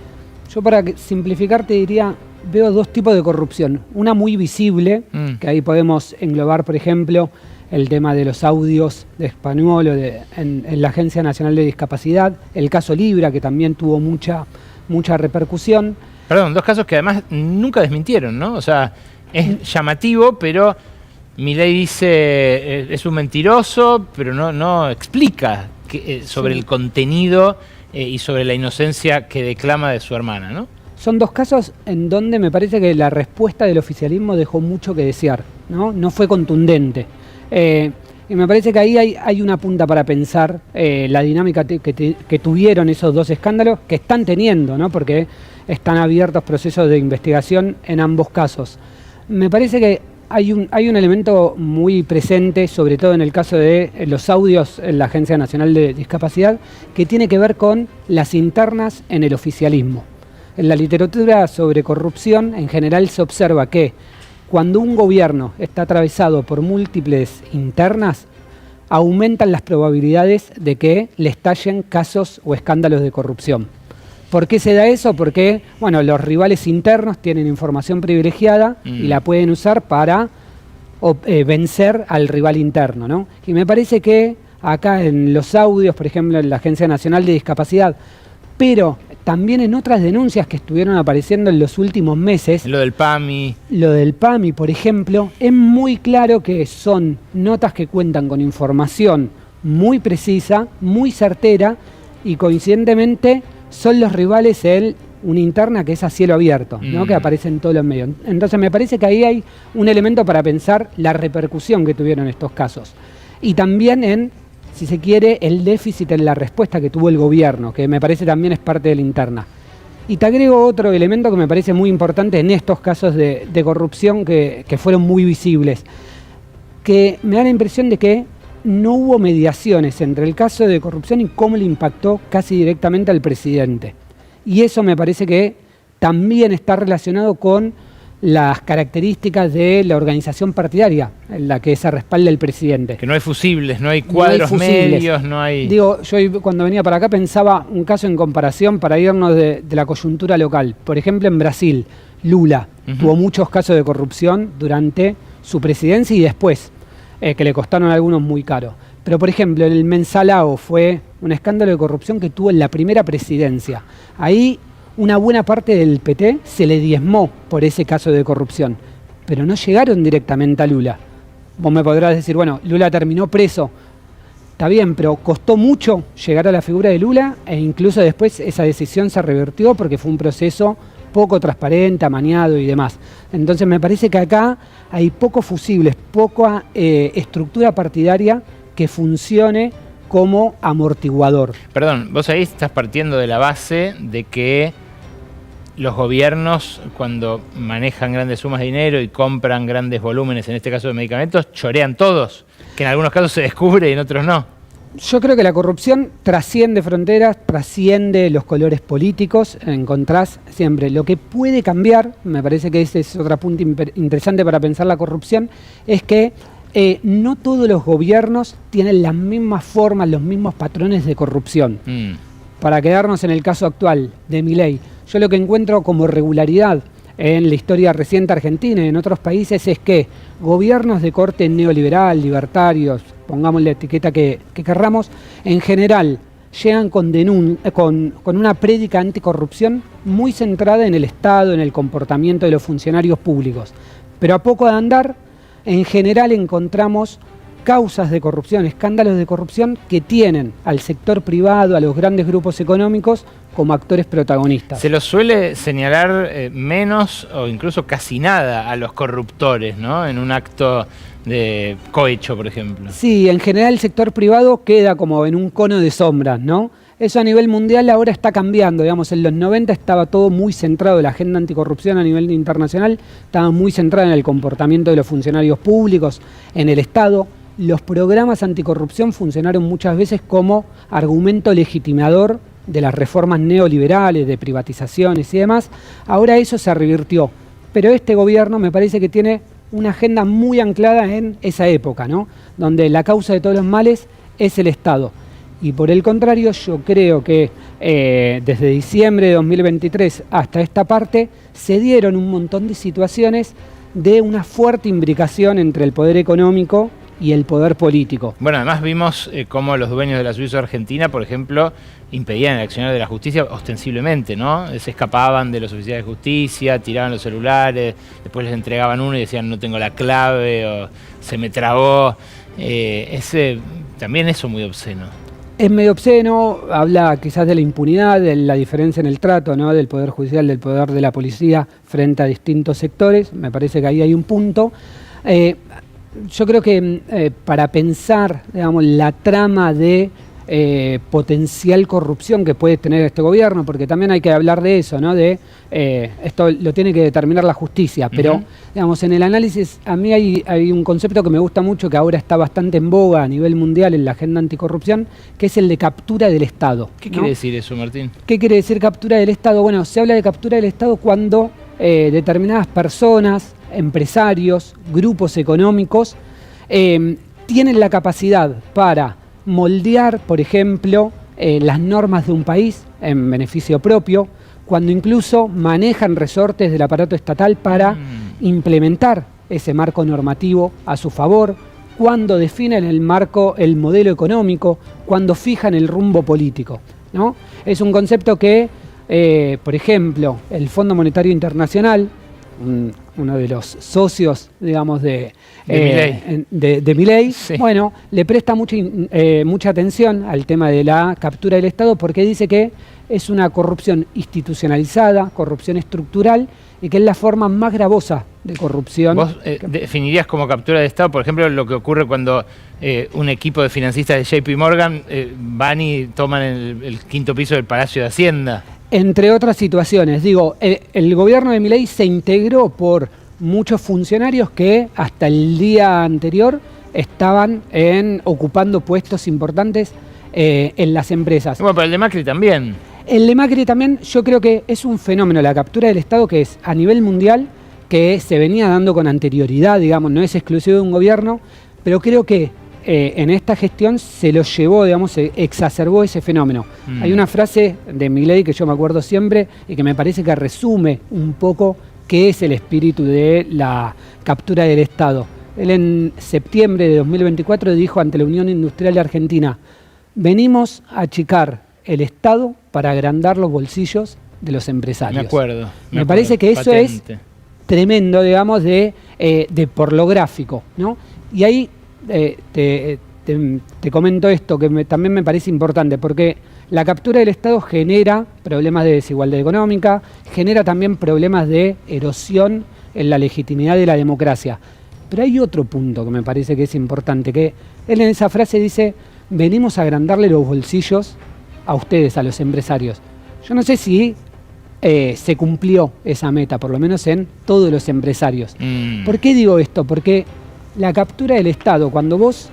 Yo, para simplificar, te diría, veo dos tipos de corrupción. Una muy visible, que ahí podemos englobar, por ejemplo, el tema de los audios de español o en la Agencia Nacional de Discapacidad, el caso Libra, que también tuvo mucha repercusión. Perdón, dos casos que además nunca desmintieron, ¿no? O sea, es llamativo, pero Milei dice es un mentiroso, pero no explica sobre el contenido y sobre la inocencia que declama de su hermana, ¿no? Son dos casos en donde me parece que la respuesta del oficialismo dejó mucho que desear, ¿no? No fue contundente. Y me parece que ahí hay una punta para pensar la dinámica que tuvieron esos dos escándalos, que están teniendo, ¿no? Porque están abiertos procesos de investigación en ambos casos. Me parece que hay un elemento muy presente, sobre todo en el caso de los audios en la Agencia Nacional de Discapacidad, que tiene que ver con las internas en el oficialismo. En la literatura sobre corrupción, en general, se observa que cuando un gobierno está atravesado por múltiples internas, aumentan las probabilidades de que le estallen casos o escándalos de corrupción. ¿Por qué se da eso? Porque, bueno, los rivales internos tienen información privilegiada y la pueden usar para vencer al rival interno, ¿no? Y me parece que acá en los audios, por ejemplo, en la Agencia Nacional de Discapacidad, pero también en otras denuncias que estuvieron apareciendo en los últimos meses. Lo del PAMI. Lo del PAMI, por ejemplo, es muy claro que son notas que cuentan con información muy precisa, muy certera, y coincidentemente son los rivales en una interna que es a cielo abierto, ¿no? Que aparece en todos los medios. Entonces me parece que ahí hay un elemento para pensar la repercusión que tuvieron estos casos. Y también en, si se quiere, el déficit en la respuesta que tuvo el gobierno, que me parece también es parte de la interna. Y te agrego otro elemento que me parece muy importante en estos casos de corrupción que fueron muy visibles, que me da la impresión de que no hubo mediaciones entre el caso de corrupción y cómo le impactó casi directamente al presidente. Y eso me parece que también está relacionado con las características de la organización partidaria en la que se respalda el presidente. Que no hay fusibles, no hay cuadros medios, no hay... Digo, yo cuando venía para acá pensaba un caso en comparación para irnos de la coyuntura local. Por ejemplo, en Brasil, Lula tuvo muchos casos de corrupción durante su presidencia y después, que le costaron a algunos muy caros. Pero, por ejemplo, el Mensalao fue un escándalo de corrupción que tuvo en la primera presidencia. Ahí una buena parte del PT se le diezmó por ese caso de corrupción, pero no llegaron directamente a Lula. Vos me podrás decir, bueno, Lula terminó preso. Está bien, pero costó mucho llegar a la figura de Lula e incluso después esa decisión se revertió porque fue un proceso poco transparente, amañado y demás. Entonces me parece que acá hay pocos fusibles, poca estructura partidaria que funcione como amortiguador. Perdón, vos ahí estás partiendo de la base de que los gobiernos, cuando manejan grandes sumas de dinero y compran grandes volúmenes, en este caso de medicamentos, chorean todos, que en algunos casos se descubre y en otros no. Yo creo que la corrupción trasciende fronteras, trasciende los colores políticos, encontrás siempre. Lo que puede cambiar, me parece que ese es otro punto interesante para pensar la corrupción, es que no todos los gobiernos tienen las mismas formas, los mismos patrones de corrupción. Para quedarnos en el caso actual de Milei, yo lo que encuentro como regularidad en la historia reciente argentina y en otros países es que gobiernos de corte neoliberal, libertarios, pongamos la etiqueta que querramos, en general llegan con una prédica anticorrupción muy centrada en el Estado, en el comportamiento de los funcionarios públicos. Pero a poco de andar, en general encontramos causas de corrupción, escándalos de corrupción que tienen al sector privado, a los grandes grupos económicos como actores protagonistas. Se los suele señalar menos o incluso casi nada a los corruptores, ¿no? En un acto de cohecho, por ejemplo. Sí, en general el sector privado queda como en un cono de sombras, ¿no? Eso a nivel mundial ahora está cambiando, digamos, en los 90 estaba todo muy centrado, la agenda anticorrupción a nivel internacional estaba muy centrada en el comportamiento de los funcionarios públicos, en el Estado. Los programas anticorrupción funcionaron muchas veces como argumento legitimador de las reformas neoliberales, de privatizaciones y demás. Ahora eso se revirtió, pero este gobierno me parece que tiene una agenda muy anclada en esa época, ¿no? Donde la causa de todos los males es el Estado. Y por el contrario, yo creo que desde diciembre de 2023 hasta esta parte se dieron un montón de situaciones de una fuerte imbricación entre el poder económico y el poder político. Bueno, además vimos cómo los dueños de la Suiza Argentina, por ejemplo, impedían el accionar de la justicia ostensiblemente, ¿no? Se escapaban de los oficiales de justicia, tiraban los celulares, después les entregaban uno y decían no tengo la clave o se me trabó. También eso muy obsceno. Es medio obsceno, habla quizás de la impunidad, de la diferencia en el trato, ¿no? Del poder judicial, del poder de la policía frente a distintos sectores. Me parece que ahí hay un punto. Yo creo que para pensar, digamos, la trama de potencial corrupción que puede tener este gobierno, porque también hay que hablar de eso, ¿no? De esto lo tiene que determinar la justicia, pero digamos, en el análisis a mí hay un concepto que me gusta mucho, que ahora está bastante en boga a nivel mundial en la agenda anticorrupción, que es el de captura del Estado. ¿Qué ¿no? quiere decir eso, Martín? ¿Qué quiere decir captura del Estado? Bueno, se habla de captura del Estado cuando determinadas personas, empresarios, grupos económicos tienen la capacidad para moldear, por ejemplo, las normas de un país en beneficio propio, cuando incluso manejan resortes del aparato estatal para implementar ese marco normativo a su favor, cuando definen el modelo económico, cuando fijan el rumbo político, ¿no? Es un concepto que, por ejemplo, el Fondo Monetario Internacional, uno de los socios, digamos, de Milei, sí. Bueno, le presta mucha atención al tema de la captura del Estado porque dice que es una corrupción institucionalizada, corrupción estructural y que es la forma más gravosa de corrupción. ¿Vos definirías como captura de Estado, por ejemplo, lo que ocurre cuando un equipo de financistas de JP Morgan van y toman el quinto piso del Palacio de Hacienda? Entre otras situaciones, digo, el gobierno de Milei se integró por muchos funcionarios que hasta el día anterior estaban ocupando puestos importantes en las empresas. Bueno, pero el de Macri también. El de Macri también, yo creo que es un fenómeno, la captura del Estado, que es a nivel mundial, que se venía dando con anterioridad, digamos, no es exclusivo de un gobierno, pero creo que en esta gestión se lo llevó, digamos, se exacerbó ese fenómeno. Hay una frase de Milei que yo me acuerdo siempre y que me parece que resume un poco qué es el espíritu de la captura del Estado. Él en septiembre de 2024 dijo ante la Unión Industrial de Argentina: venimos a achicar el Estado para agrandar los bolsillos de los empresarios. Me acuerdo. Me parece que eso es tremendo, digamos, de por lo gráfico, ¿no? Y ahí te comento esto, que también me parece importante, porque la captura del Estado genera problemas de desigualdad económica, genera también problemas de erosión en la legitimidad de la democracia. Pero hay otro punto que me parece que es importante, que él en esa frase dice: venimos a agrandarle los bolsillos a ustedes, a los empresarios. Yo no sé si se cumplió esa meta, por lo menos en todos los empresarios. ¿Por qué digo esto? Porque la captura del Estado, cuando vos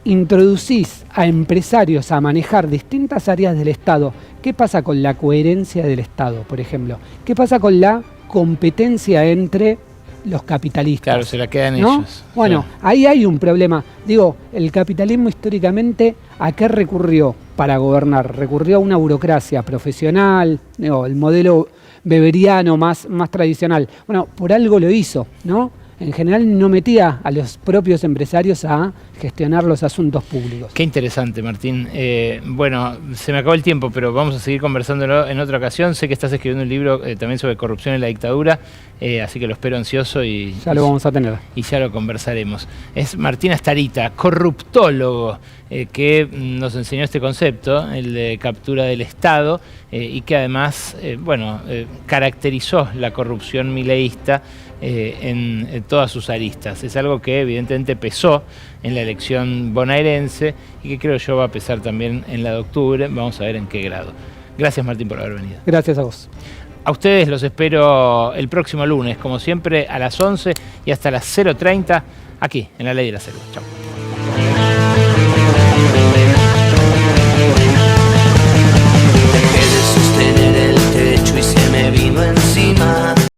introducís a empresarios a manejar distintas áreas del Estado, ¿qué pasa con la coherencia del Estado, por ejemplo? ¿Qué pasa con la competencia entre los capitalistas. Claro, se la quedan ¿no? ellos. Bueno, ahí hay un problema. Digo, el capitalismo históricamente, ¿a qué recurrió para gobernar? Recurrió a una burocracia profesional, digo, el modelo beberiano más tradicional. Bueno, por algo lo hizo, ¿no? En general no metía a los propios empresarios a gestionar los asuntos públicos. Qué interesante, Martín. Bueno, se me acabó el tiempo, pero vamos a seguir conversándolo en otra ocasión. Sé que estás escribiendo un libro también sobre corrupción en la dictadura, así que lo espero ansioso y Ya lo vamos a tener. Y ya lo conversaremos. Es Martín Astarita, corruptólogo, que nos enseñó este concepto, el de captura del Estado, y que además, caracterizó la corrupción mileísta en todas sus aristas. Es algo que evidentemente pesó en la elección bonaerense y que creo yo va a pesar también en la de octubre. Vamos a ver en qué grado. Gracias, Martín, por haber venido. Gracias a vos. A ustedes los espero el próximo lunes, como siempre, a las 11 y hasta las 0:30, aquí, en La Ley de la Selva. Chao. Dejé de sostener el techo y se me vino encima.